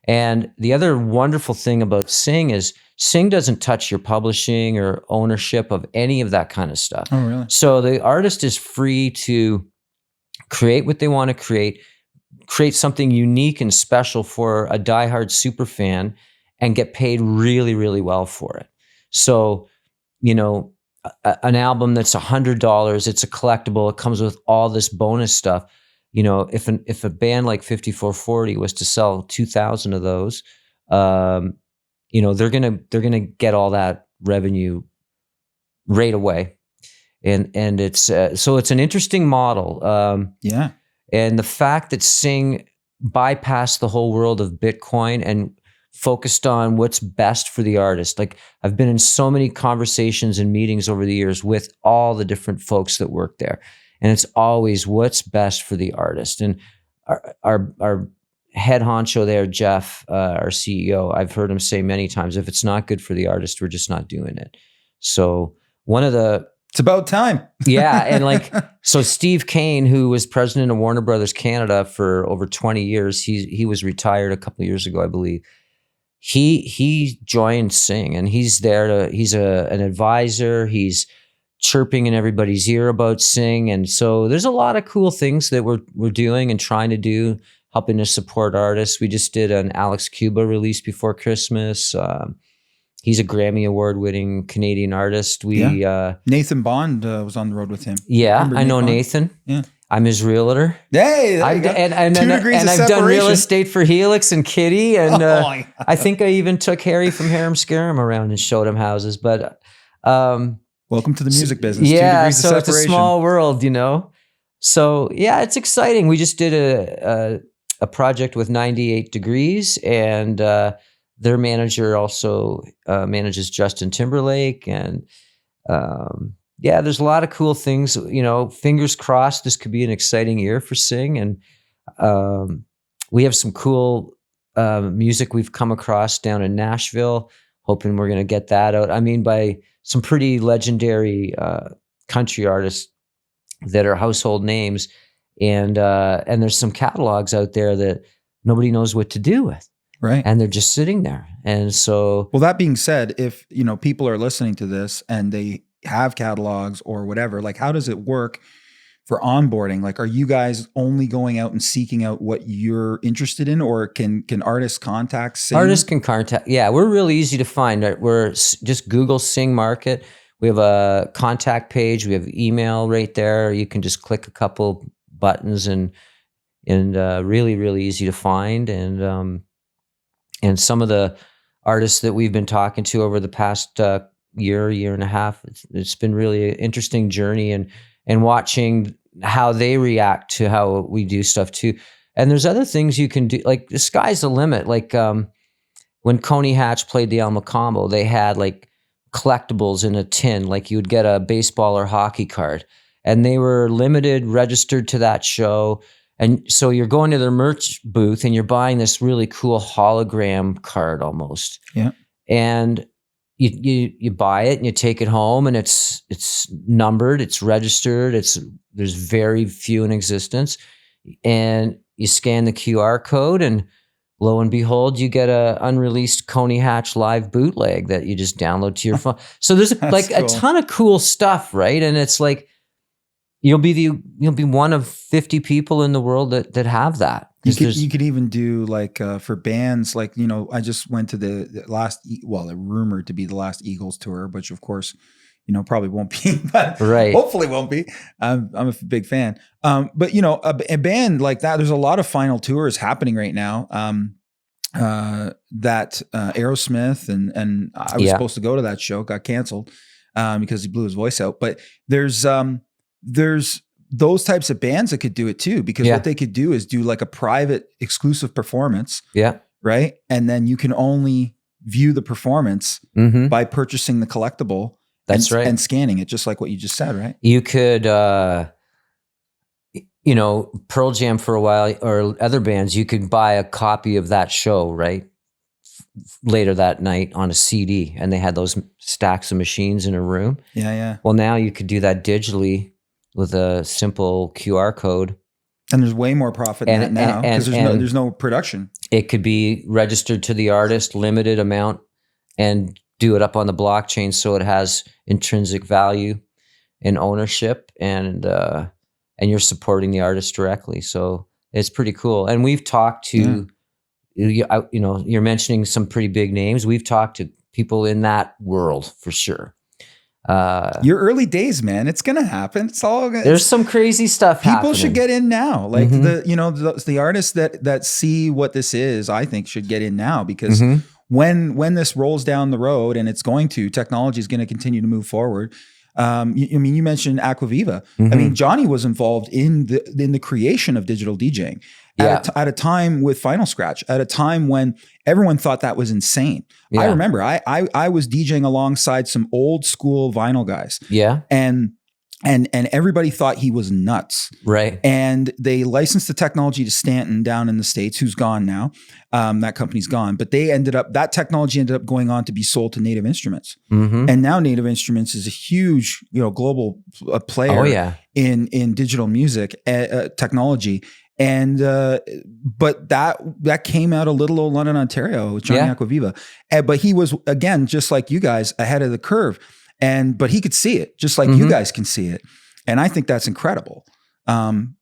And the other wonderful thing about Sing is Sing doesn't touch your publishing or ownership of any of that kind of stuff. Oh, really? So the artist is free to create what they want to create something unique and special for a diehard super fan, and get paid really, really well for it. So, you know, an album that's $100, it's a collectible. It comes with all this bonus stuff. You know, if a band like 5440 was to sell 2,000 of those, you know, they're gonna get all that revenue right away, and it's so it's an interesting model. Yeah. And the fact that Sing bypassed the whole world of Bitcoin and focused on what's best for the artist. Like, I've been in so many conversations and meetings over the years with all the different folks that work there. And it's always what's best for the artist. And our head honcho there, Jeff, our CEO, I've heard him say many times, if it's not good for the artist, we're just not doing it. So it's about time. Yeah. And like, so Steve Kane, who was president of Warner Brothers Canada for over 20 years, he was retired a couple of years ago, I believe. He joined Sing, and he's there he's an advisor. He's chirping in everybody's ear about Sing. And so there's a lot of cool things that we're doing and trying to do, helping to support artists. We just did an Alex Cuba release before Christmas. He's a Grammy Award-winning Canadian artist. Nathan Bond was on the road with him. Yeah, I know Nathan. Yeah. I'm his realtor. Hey, there you go. And I've done real estate for Helix and Kittie, and I think I even took Harry from Harem Scarum around and showed him houses. But welcome to the music business. Yeah, 2 degrees so of separation. It's a small world, you know. So yeah, it's exciting. We just did a project with 98 Degrees, and their manager also manages Justin Timberlake, and yeah, there's a lot of cool things, you know, fingers crossed this could be an exciting year for Sing. And we have some cool music we've come across down in Nashville, hoping we're going to get that out. I mean, by some pretty legendary country artists that are household names. And there's some catalogs out there that nobody knows what to do with. Right. And they're just sitting there. And so, well, that being said, if, you know, people are listening to this and they have catalogs or whatever, like, how does it work for onboarding? Like, are you guys only going out and seeking out what you're interested in, or can artists contact Sing? Artists can contact. Yeah, we're really easy to find. We're just Google Sing Market. We have a contact page. We have email right there. You can just click a couple buttons and really, really easy to find. And some of the artists that we've been talking to over the past year and a half, it's been really an interesting journey and watching how they react to how we do stuff too. And there's other things you can do. Like the sky's the limit. Like when Coney Hatch played the El Macambo, they had like collectibles in a tin, like you would get a baseball or hockey card, and they were limited, registered to that show. And so you're going to their merch booth and you're buying this really cool hologram card almost. Yeah. And you buy it and you take it home, and it's numbered, it's registered, there's very few in existence. And you scan the QR code, and lo and behold, you get a unreleased Coney Hatch live bootleg that you just download to your phone. So there's like cool. A ton of cool stuff, right? And it's like you'll be one of 50 people in the world that have that. You could even do like for bands, like, I just went to the last, rumored to be the last Eagles tour, which of course, probably won't be, but right. Hopefully won't be. I'm a big fan. But a band like that, there's a lot of final tours happening right now. That Aerosmith and I was supposed to go to that show, got canceled because he blew his voice out. But there's those types of bands that could do it too, because what they could do is do like a private exclusive performance. Yeah. Right. And then you can only view the performance by purchasing the collectible. That's right. And scanning it, just like what you just said, right? You could, Pearl Jam for a while, or other bands, you could buy a copy of that show, right? Later that night on a CD, and they had those stacks of machines in a room. Yeah, yeah. Well, now you could do that digitally with a simple QR code. And there's way more profit in that now because there's no production. It could be registered to the artist, limited amount, and do it up on the blockchain so it has intrinsic value and ownership, and you're supporting the artist directly. So it's pretty cool. And we've talked to, you're mentioning some pretty big names. We've talked to people in that world for sure. Your early days, man. It's gonna happen. It's all good. There's some crazy stuff People should get in now. Like the artists that see what this is, I think should get in now, because when this rolls down the road, and it's going to, technology is going to continue to move forward. You mentioned Aquaviva. I mean, Johnny was involved in the creation of digital DJing at a time with Final Scratch, at a time when everyone thought that was insane. Yeah. I remember I was DJing alongside some old school vinyl guys. Yeah. And everybody thought he was nuts. Right. And they licensed the technology to Stanton down in the States, who's gone now. That company's gone. But that technology ended up going on to be sold to Native Instruments. And now Native Instruments is a huge, global player in digital music technology. And but that came out of little old London, Ontario with Johnny Aquaviva. But he was, again, just like you guys, ahead of the curve. But he could see it just like you guys can see it. And I think that's incredible.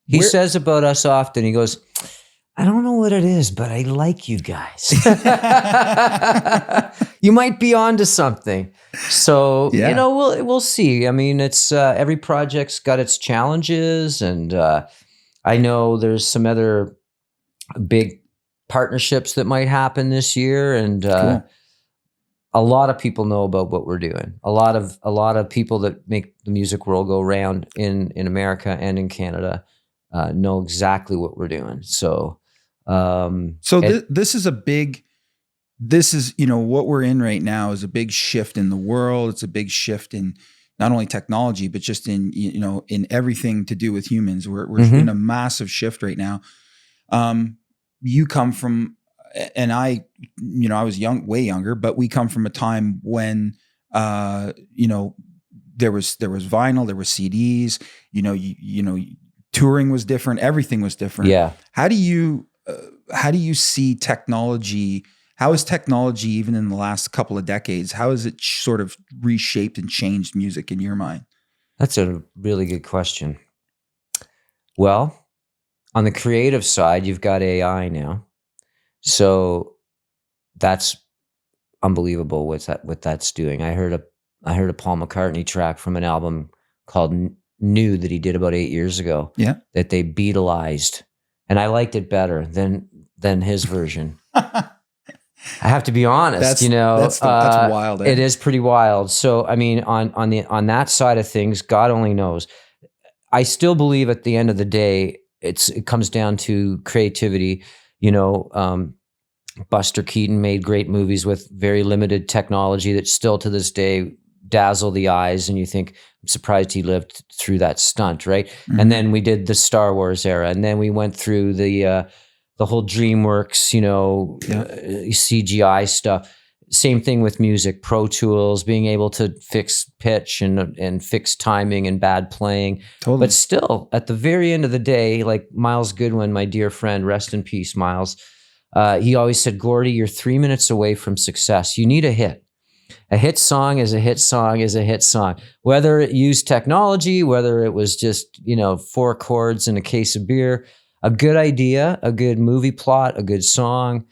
He says about us often, he goes, I don't know what it is, but I like you guys. You might be onto something. So, we'll see. I mean, it's every project's got its challenges, and I know there's some other big partnerships that might happen this year, and cool. A lot of people know about what we're doing. A lot of people that make the music world go round in America and in Canada know exactly what we're doing. So, this is what we're in right now is a big shift in the world. It's a big shift in not only technology, but just in everything to do with humans. We're in a massive shift right now. You come from, and I was way younger, but we come from a time when, there was vinyl, there was CDs, touring was different. Everything was different. Yeah. How do you see technology? How is technology, even in the last couple of decades, how has it sort of reshaped and changed music in your mind? That's a really good question. Well, on the creative side, you've got AI now. So that's unbelievable what that's doing. I heard a Paul McCartney track from an album called New that he did about 8 years ago. Yeah. That they Beatleized. And I liked it better than his version. I have to be honest, that's wild. It is pretty wild. So, I mean, on that side of things, God only knows. I still believe at the end of the day, it comes down to creativity. Buster Keaton made great movies with very limited technology that still to this day dazzle the eyes, and you think, I'm surprised he lived through that stunt, right? Mm-hmm. And then we did the Star Wars era, and then we went through the whole DreamWorks, CGI stuff. Same thing with music, Pro Tools, being able to fix pitch and fix timing and bad playing. Totally. But still, at the very end of the day, like Miles Goodwin, my dear friend, rest in peace, Miles, he always said, Gordy, you're 3 minutes away from success. You need a hit. A hit song is a hit song is a hit song. Whether it used technology, whether it was just, 4 chords and a case of beer, a good idea, a good movie plot, a good song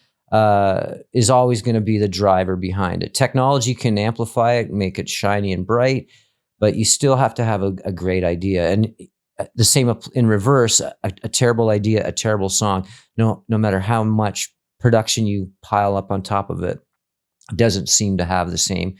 is always going to be the driver behind it. Technology can amplify it, make it shiny and bright, but you still have to have a great idea. And the same in reverse, a terrible idea, a terrible song, no matter how much production you pile up on top of it, doesn't seem to have the same,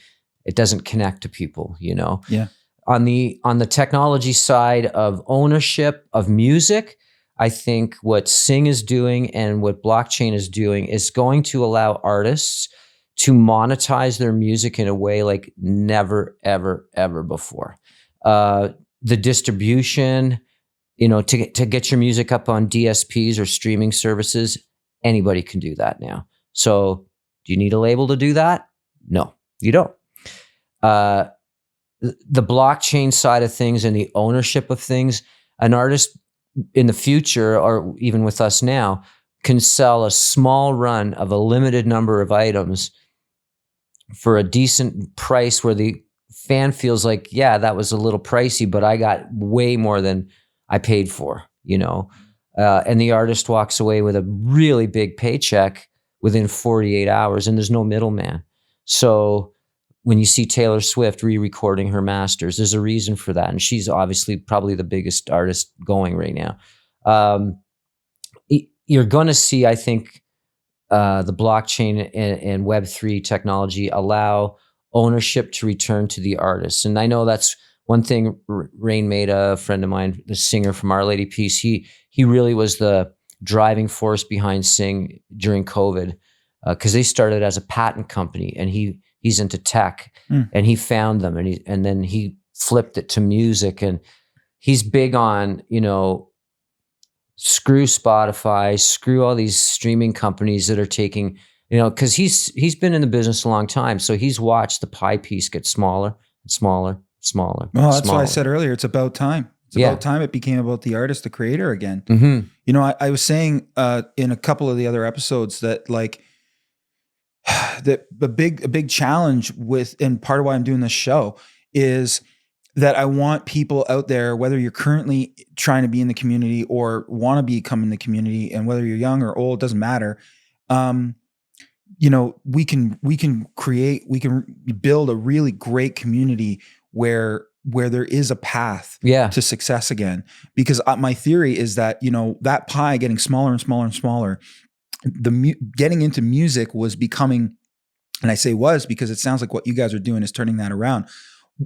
it doesn't connect to people, Yeah. On the technology side of ownership of music, I think what Sing is doing and what blockchain is doing is going to allow artists to monetize their music in a way like never, ever, ever before. The distribution, to get your music up on DSPs or streaming services, anybody can do that now. So do you need a label to do that? No, you don't. The blockchain side of things and the ownership of things, an artist in the future, or even with us now, can sell a small run of a limited number of items for a decent price where the fan feels like, yeah, that was a little pricey, but I got way more than I paid for, and the artist walks away with a really big paycheck within 48 hours, and there's no middleman. So when you see Taylor Swift re-recording her masters, there's a reason for that. And she's obviously probably the biggest artist going right now. You're going to see, I think, the blockchain and Web3 technology allow ownership to return to the artists. And I know that's one thing. Rain Maida, a friend of mine, the singer from Our Lady Peace, he really was the driving force behind Sing during COVID, because they started as a patent company, and he's into tech, and he found them, and then he flipped it to music, and he's big on, screw Spotify, screw all these streaming companies that are taking, because he's been in the business a long time, so he's watched the pie piece get smaller and smaller, smaller. Well, that's why I said earlier, it's about time. It's about time it became about the artist, the creator again. Mm-hmm. I was saying in a couple of the other episodes that that a big challenge with, and part of why I'm doing this show is that I want people out there, whether you're currently trying to be in the community or want to become in the community, and whether you're young or old, doesn't matter. We can build a really great community where there is a path to success again. Because my theory is that, that pie getting smaller and smaller and smaller, getting into music was becoming, and I say was because it sounds like what you guys are doing is turning that around,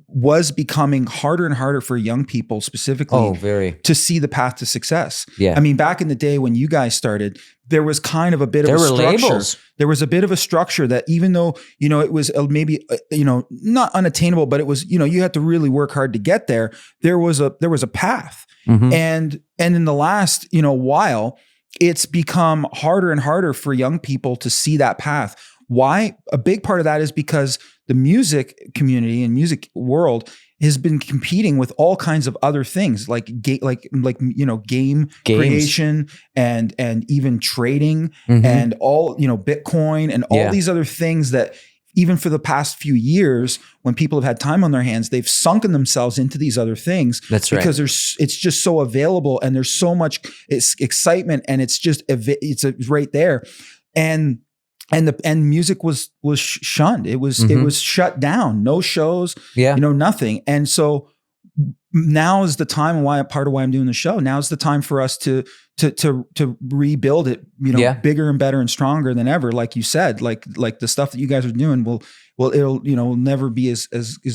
was becoming harder and harder for young people specifically to see the path to success. Yeah. I mean, back in the day when you guys started, there was kind of a bit of a structure. Labels. There was a bit of a structure that, even though, it was maybe, not unattainable, but it was, you had to really work hard to get there. There was a path. Mm-hmm. And in the last, while, it's become harder and harder for young people to see that path. Why? A big part of that is because the music community and music world has been competing with all kinds of other things, like game creation and even trading, and all, Bitcoin and all these other things that even for the past few years, when people have had time on their hands, they've sunken themselves into these other things. That's right. Because it's just so available, and there's so much excitement, and it's right there. And music was shunned. It was shut down. No shows, nothing. And so now is the time, part of why I'm doing the show. Now is the time for us to rebuild it, bigger and better and stronger than ever. Like you said, like the stuff that you guys are doing it'll never be as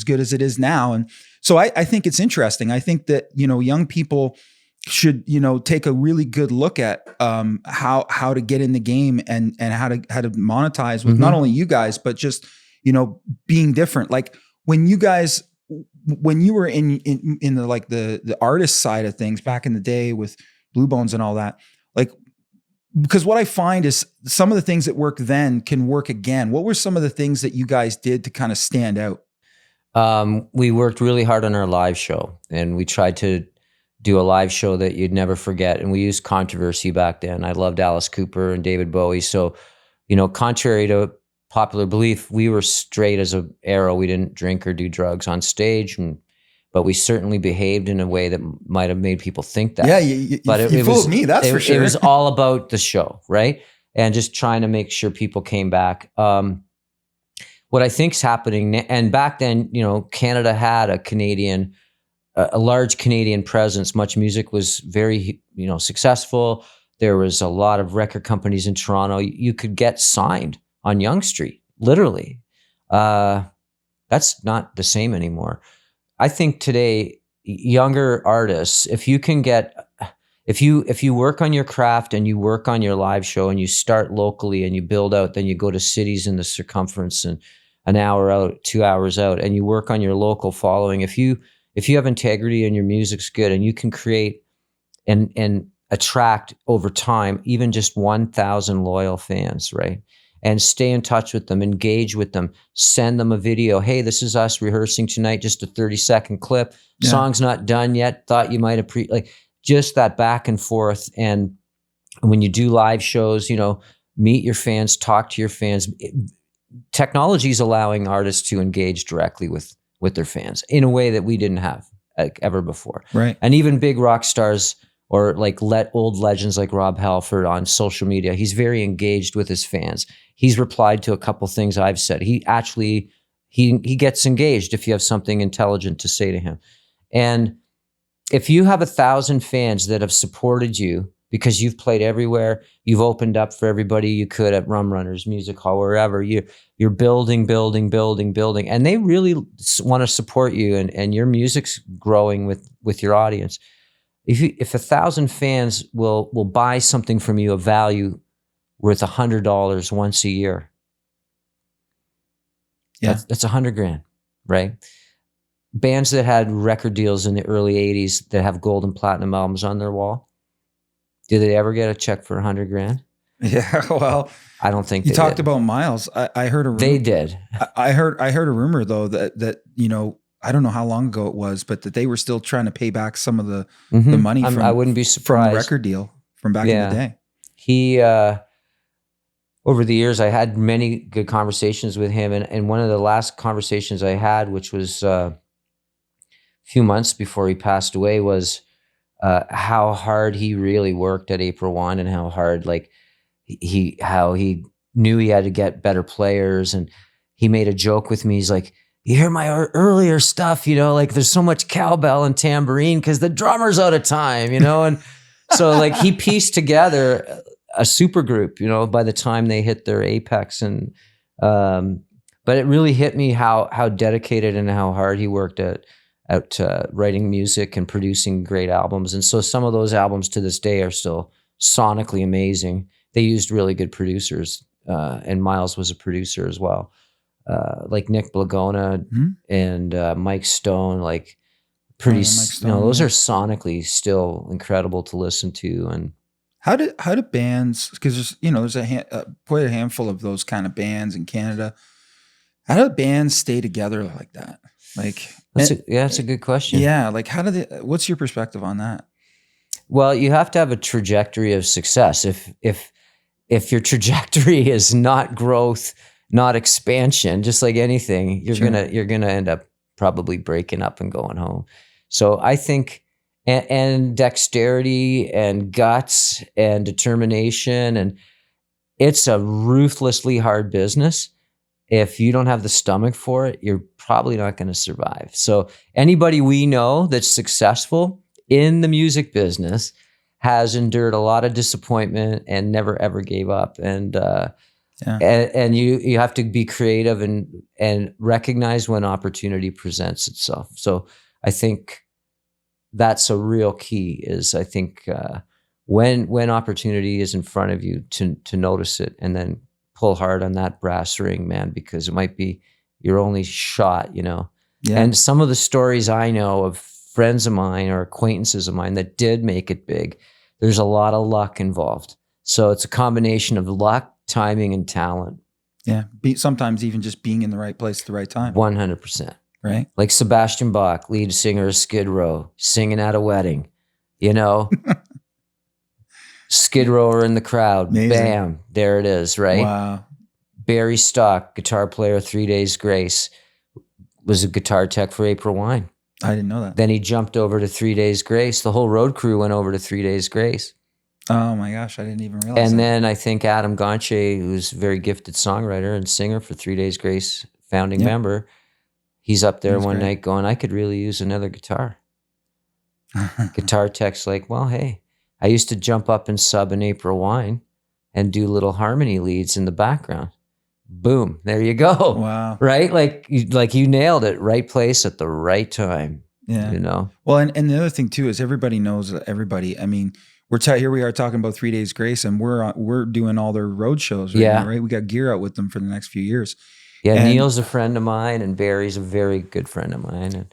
good as it is now. And so I think it's interesting. I think that, young people should, take a really good look at how to get in the game and how to monetize with not only you guys, but just, being different. Like when you were in the like the artist side of things back in the day with Blu Bones and all that, like, because what I find is some of the things that work then can work again. What were some of the things that you guys did to kind of stand out? We worked really hard on our live show, and we tried to do a live show that you'd never forget. And we used controversy back then. I loved Alice Cooper and David Bowie. So, contrary to popular belief, we were straight as an arrow. We didn't drink or do drugs on stage, but we certainly behaved in a way that might have made people think that. Yeah, you fooled me, that's for sure. It was all about the show, right? And just trying to make sure people came back. What I think's happening, and back then, Canada had a large Canadian presence. Much music was very, successful. There was a lot of record companies in Toronto. You could get signed on Yonge Street, literally. That's not the same anymore. I think today, younger artists, if you work on your craft and you work on your live show and you start locally and you build out, then you go to cities in the circumference and an hour out, 2 hours out, and you work on your local following. If you have integrity and your music's good, and you can create and attract over time, even just 1,000 loyal fans, right? And stay in touch with them, engage with them, send them a video. Hey, this is us rehearsing tonight, just a 30-second clip. Yeah. Song's not done yet. Thought you might have just that back and forth. And when you do live shows, meet your fans, talk to your fans. Technology is allowing artists to engage directly with their fans in a way that we didn't have ever before. Right. And even big rock stars or old legends like Rob Halford on social media, he's very engaged with his fans. He's replied to a couple things I've said. He actually, he gets engaged if you have something intelligent to say to him. And if you have 1,000 fans that have supported you because you've played everywhere, you've opened up for everybody you could at Rum Runners, Music Hall, wherever, you're building, and they really want to support you, and your music's growing with your audience. If 1,000 fans will buy something from you of value worth $100 once a year, that's $100,000, right? Bands that had record deals in the early 80s that have gold and platinum albums on their wall, did they ever get a check for $100,000? Yeah, well, I don't think you talked about Miles. I heard a rumor. They did. I heard a rumor though that I don't know how long ago it was, but that they were still trying to pay back some of the money from, I wouldn't be surprised, from the record deal from back in the day. He over the years, I had many good conversations with him, and one of the last conversations I had, which was a few months before he passed away, was how hard he really worked at April One, and how hard how he knew he had to get better players. And he made a joke with me. He's like, you hear my earlier stuff, there's so much cowbell and tambourine because the drummer's out of time, and so he pieced together a super group, by the time they hit their apex. And but it really hit me how dedicated and how hard he worked at writing music and producing great albums. And so some of those albums to this day are still sonically amazing. They used really good producers, and Miles was a producer as well. Like Nick Blagona and Mike Stone, those are sonically still incredible to listen to. And how do bands, because there's quite a handful of those kind of bands in Canada. How do bands stay together like that? That's a good question. Yeah, what's your perspective on that? Well, you have to have a trajectory of success. If your trajectory is not growth, not expansion. Just like anything, you're gonna end up probably breaking up and going home. So I think, and dexterity and guts and determination, and it's a ruthlessly hard business. If you don't have the stomach for it, you're probably not going to survive. So anybody we know that's successful in the music business has endured a lot of disappointment and never ever gave up. And and you have to be creative and recognize when opportunity presents itself. So I think that's a real key. Is I think when opportunity is in front of you, to notice it and then pull hard on that brass ring, man, because it might be your only shot, you know. Yeah. And some of the stories I know of friends of mine or acquaintances of mine that did make it big, there's a lot of luck involved. So it's a combination of luck, timing, and talent. Yeah. Sometimes even just being in the right place at the right time. 100%. Right. Like Sebastian Bach, lead singer of Skid Row, singing at a wedding, you know. Skid Rower in the crowd. Amazing. Bam. There it is, right? Wow. Barry Stock, guitar player, 3 Days Grace, was a guitar tech for April Wine. I didn't know that. Then he jumped over to 3 Days Grace. The whole road crew went over to 3 Days Grace. Oh my gosh, I didn't even realize And that. then I think Adam Gonche, who's a very gifted songwriter and singer for 3 Days Grace, founding member, he's up there one night going, I could really use another guitar. Guitar tech's like, well, hey, I used to jump up and sub in April Wine and do little harmony leads in the background. Boom, there you go. Wow. Right? Like you nailed it. Right place at the right time. Yeah. You know? Well, and the other thing too is everybody knows everybody. I mean, here we are talking about 3 Days Grace, and we're doing all their road shows right now, right? We got gear out with them for the next few years. Yeah, and Neil's a friend of mine, and Barry's a very good friend of mine.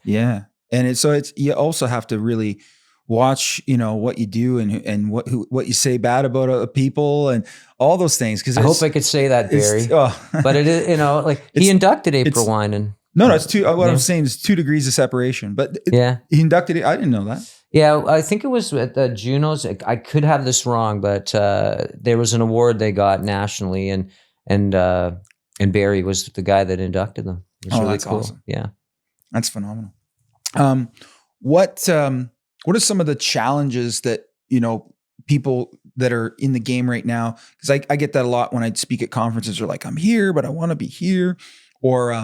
And you also have to really watch, you know, what you do and what you say bad about other people and all those things. Because I hope I could say that, Barry. But it is, you know, like he inducted April Wine and it's two. What I'm saying is 2 degrees of separation. But he inducted it. I didn't know that. Yeah, I think it was at the Junos. I could have this wrong, but there was an award they got nationally, and Barry was the guy that inducted them. It was really that's cool. Awesome. Yeah, that's phenomenal. What are some of the challenges that, you know, people that are in the game right now? Because I get that a lot when I speak at conferences. They're like, I'm here, but I want to be here. Or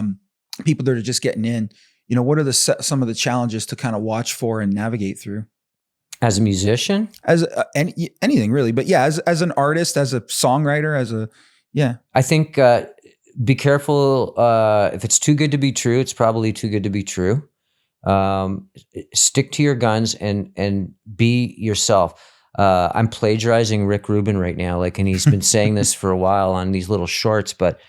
people that are just getting in. You know, what are some of the challenges to kind of watch for and navigate through? As a musician? As anything really. But yeah, as an artist, as a songwriter, I think be careful. If it's too good to be true, it's probably too good to be true. Stick to your guns and be yourself. I'm plagiarizing Rick Rubin right now, and he's been saying this for a while on these little shorts, but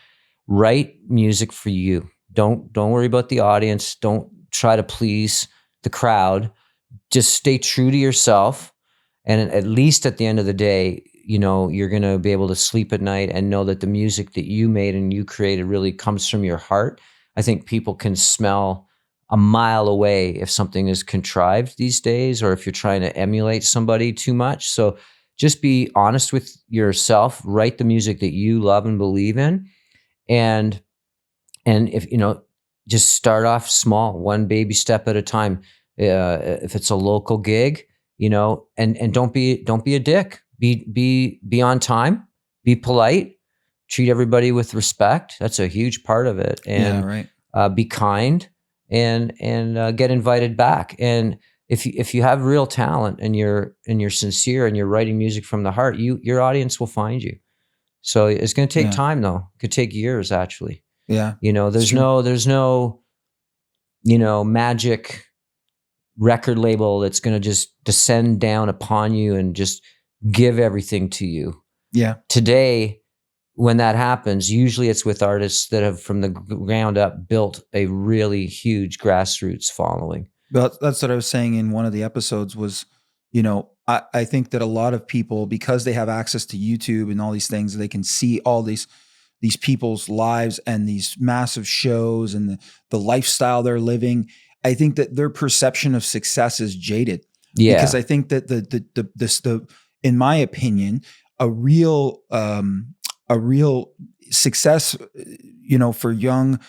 write music for you. Don't worry about the audience. Don't try to please the crowd. Just stay true to yourself. And at least at the end of the day, you know, you're going to be able to sleep at night and know that the music that you made and you created really comes from your heart. I think people can smell a mile away if something is contrived these days, or if you're trying to emulate somebody too much. So just be honest with yourself, write the music that you love and believe in. And if, you know, just start off small, one baby step at a time. If it's a local gig, you know, and don't be a dick, be on time, be polite, treat everybody with respect. That's a huge part of it. And be kind. And get invited back. And if you have real talent and you're sincere and you're writing music from the heart, your audience will find you. So it's going to take time, though. It could take years, actually. Yeah. You know, there's no, you know, magic record label that's going to just descend down upon you and just give everything to you. Yeah. Today, when that happens, usually it's with artists that have from the ground up built a really huge grassroots following. But that's what I was saying in one of the episodes was, you know, I think that a lot of people, because they have access to YouTube and all these things, they can see all these people's lives and these massive shows and the lifestyle they're living. I think that their perception of success is jaded. Yeah. Because I think that the in my opinion, a real a real success, you know, for young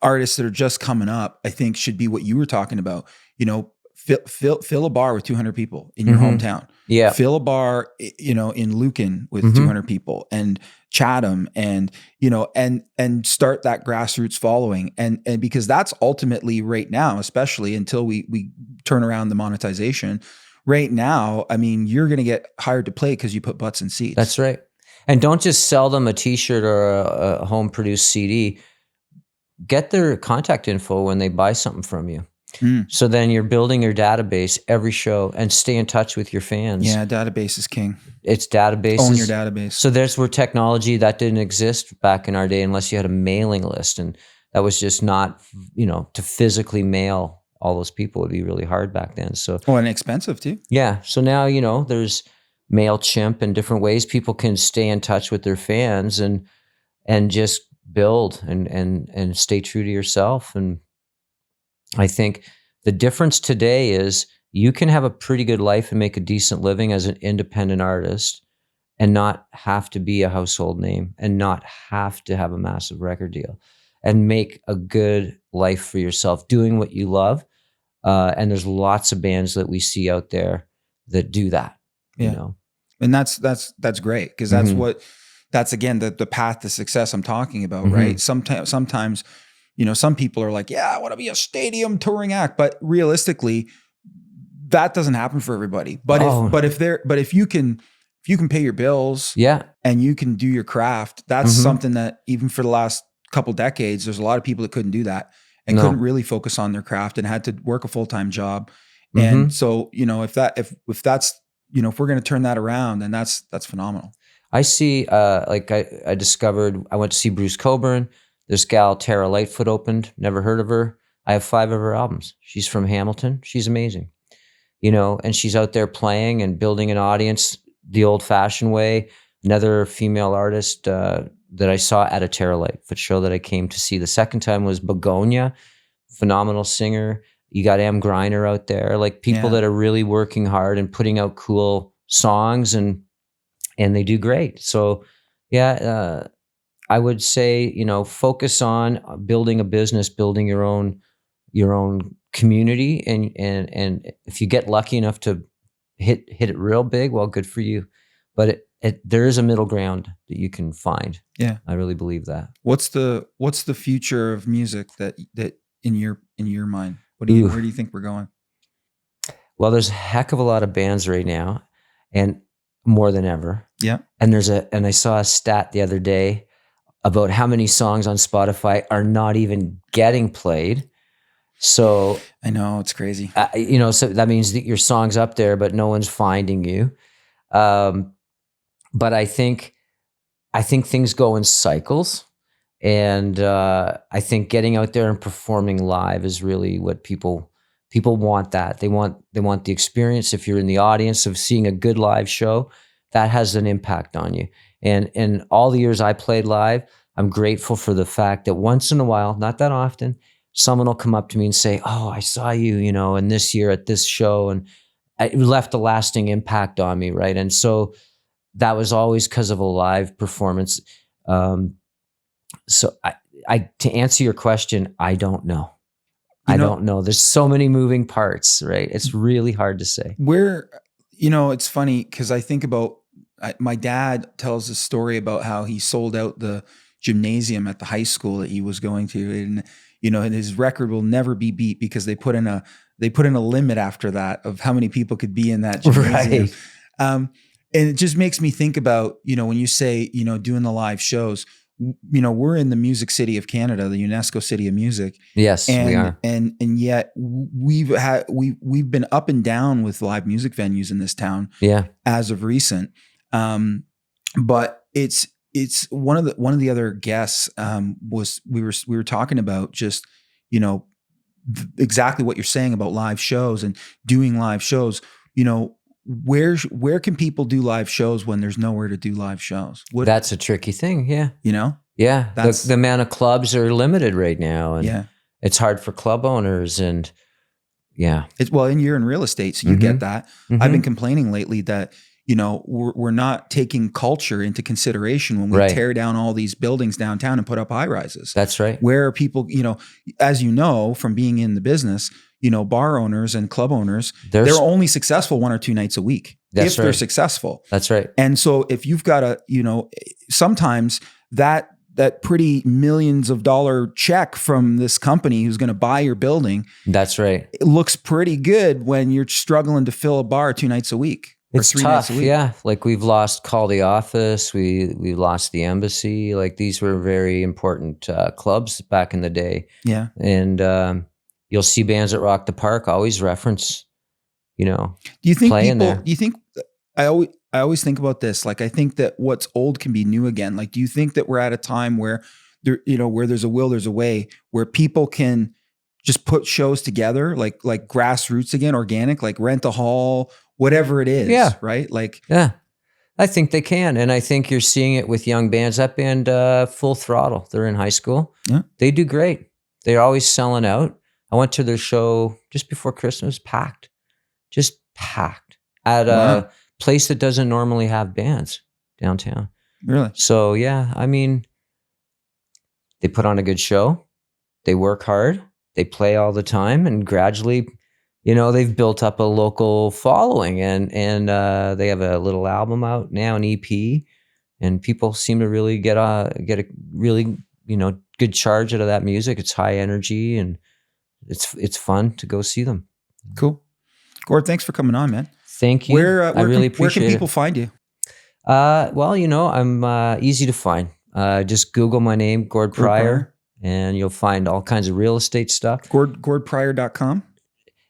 artists that are just coming up, I think should be what you were talking about. You know, fill a bar with 200 people in your hometown. Yeah. Fill a bar, you know, in Lucan with 200 people, and Chatham, and, you know, and start that grassroots following. And because that's ultimately right now, especially until we turn around the monetization right now, I mean, you're going to get hired to play because you put butts in seats. That's right. And don't just sell them a t-shirt or a home produced CD. Get their contact info when they buy something from you. So then you're building your database every show, and stay in touch with your fans. Yeah, database is king. It's databases. Own your database. So there's where technology that didn't exist back in our day unless you had a mailing list, and that was just not, you know, to physically mail all those people would be really hard back then. So and expensive too. Yeah. So now, you know, there's MailChimp and different ways people can stay in touch with their fans and just build and stay true to yourself. And I think the difference today is you can have a pretty good life and make a decent living as an independent artist and not have to be a household name and not have to have a massive record deal, and make a good life for yourself doing what you love. And there's lots of bands that we see out there that do that, you know? And that's great. Cause that's again, the path to success I'm talking about, right? Sometimes, you know, some people are like, yeah, I want to be a stadium touring act, but realistically that doesn't happen for everybody. But if you can pay your bills, and you can do your craft, that's something that even for the last couple decades, there's a lot of people that couldn't do that and couldn't really focus on their craft and had to work a full-time job. And so, you know, if that's, you know, if we're going to turn that around, then that's phenomenal. I see, like I discovered, I went to see Bruce Cockburn. This gal, Tara Lightfoot, opened, never heard of her. I have 5 of her albums. She's from Hamilton. She's amazing, you know, and she's out there playing and building an audience the old fashioned way. Another female artist that I saw at a Tara Lightfoot show that I came to see the second time was Begonia, phenomenal singer. You got Em Griner out there, like people that are really working hard and putting out cool songs, and they do great. So I would say, you know, focus on building a business, building your own community, and if you get lucky enough to hit it real big, well, good for you. But there is a middle ground that you can find. Yeah, I really believe that. What's the future of music that in your mind? Where do you think we're going? Well, there's a heck of a lot of bands right now, and more than ever. Yeah. And I saw a stat the other day about how many songs on Spotify are not even getting played. So I know, it's crazy. You know, so that means that your song's up there, but no one's finding you. But I think things go in cycles, and I think getting out there and performing live is really what people want. That they want the experience. If you're in the audience of seeing a good live show, that has an impact on you. And all the years I played live, I'm grateful for the fact that once in a while, not that often, someone will come up to me and say, "Oh, I saw you, you know, and this year at this show," and it left a lasting impact on me, right? And so that was always because of a live performance. So I to answer your question, I don't know. I don't know. There's so many moving parts, right? It's really hard to say. It's funny because I think about my dad tells a story about how he sold out the gymnasium at the high school that he was going to, and and his record will never be beat because they put in a limit after that of how many people could be in that gymnasium. Right. And it just makes me think about, when you say, doing the live shows, we're in the music city of Canada, the UNESCO city of music. Yes, we are. And yet we've been up and down with live music venues in this town. Yeah. As of recent. But it's one of the other guests was we were talking about just, exactly what you're saying about live shows and doing live shows. Where can people do live shows when there's nowhere to do live shows? That's a tricky thing. Yeah. Yeah. The amount of clubs are limited right now. And it's hard for club owners. And and you're in real estate, so you get that. I've been complaining lately that, we're not taking culture into consideration when we tear down all these buildings downtown and put up high rises. That's right. Where are people, as you know, from being in the business, bar owners and club owners, they're only successful 1 or 2 nights a week. If they're successful. That's right. And so if you've got sometimes that pretty millions of dollar check from this company who's going to buy your building. That's right. It looks pretty good when you're struggling to fill a bar 2 nights a week. It's tough. Yeah. Like we've lost Call the Office. We lost the Embassy. Like these were very important clubs back in the day. Yeah. And you'll see bands at Rock the Park always reference, do you think playing there. Do you think, I always think about this. Like, I think that what's old can be new again. Like, do you think that we're at a time where there, where there's a will, there's a way, where people can just put shows together, like grassroots again, organic, like rent a hall, whatever it is. Yeah. Right. Like, yeah, I think they can. And I think you're seeing it with young bands. That band, Full Throttle, they're in high school. Yeah. They do great. They're always selling out. I went to their show just before Christmas, just packed at a place that doesn't normally have bands downtown. Really? So yeah, I mean, they put on a good show. They work hard. They play all the time, and gradually, they've built up a local following, and they have a little album out now, an EP, and people seem to really get a really good charge out of that music. It's high energy, and it's fun to go see them. Cool. Gord, thanks for coming on, man. Thank you. I really appreciate it. Where can people find you? Well, I'm easy to find. Just Google my name, Gord Prior, and you'll find all kinds of real estate stuff. GordPrior.com.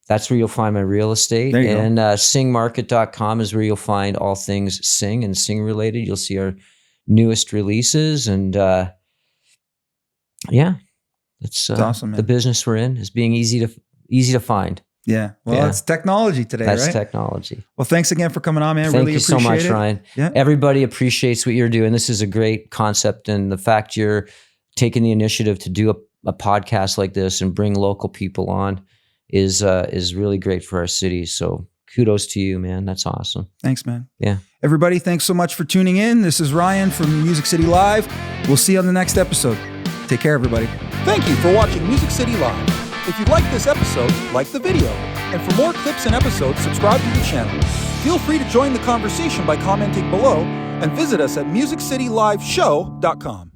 That's where you'll find my real estate. There you go. And singmarket.com is where you'll find all things sing and sing related. You'll see our newest releases, and that's awesome, man. The business we're in is being easy to find. Yeah. Well, it's technology today, right? That's technology. Well, thanks again for coming on, man. Thank really you so much, Ryan. Yeah. Everybody appreciates what you're doing. This is a great concept. And the fact you're taking the initiative to do a podcast like this and bring local people on is really great for our city. So kudos to you, man. That's awesome. Thanks, man. Yeah. Everybody, thanks so much for tuning in. This is Ryan from Music City Live. We'll see you on the next episode. Take care, everybody. Thank you for watching Music City Live. If you liked this episode, like the video. And for more clips and episodes, subscribe to the channel. Feel free to join the conversation by commenting below and visit us at musiccityliveshow.com.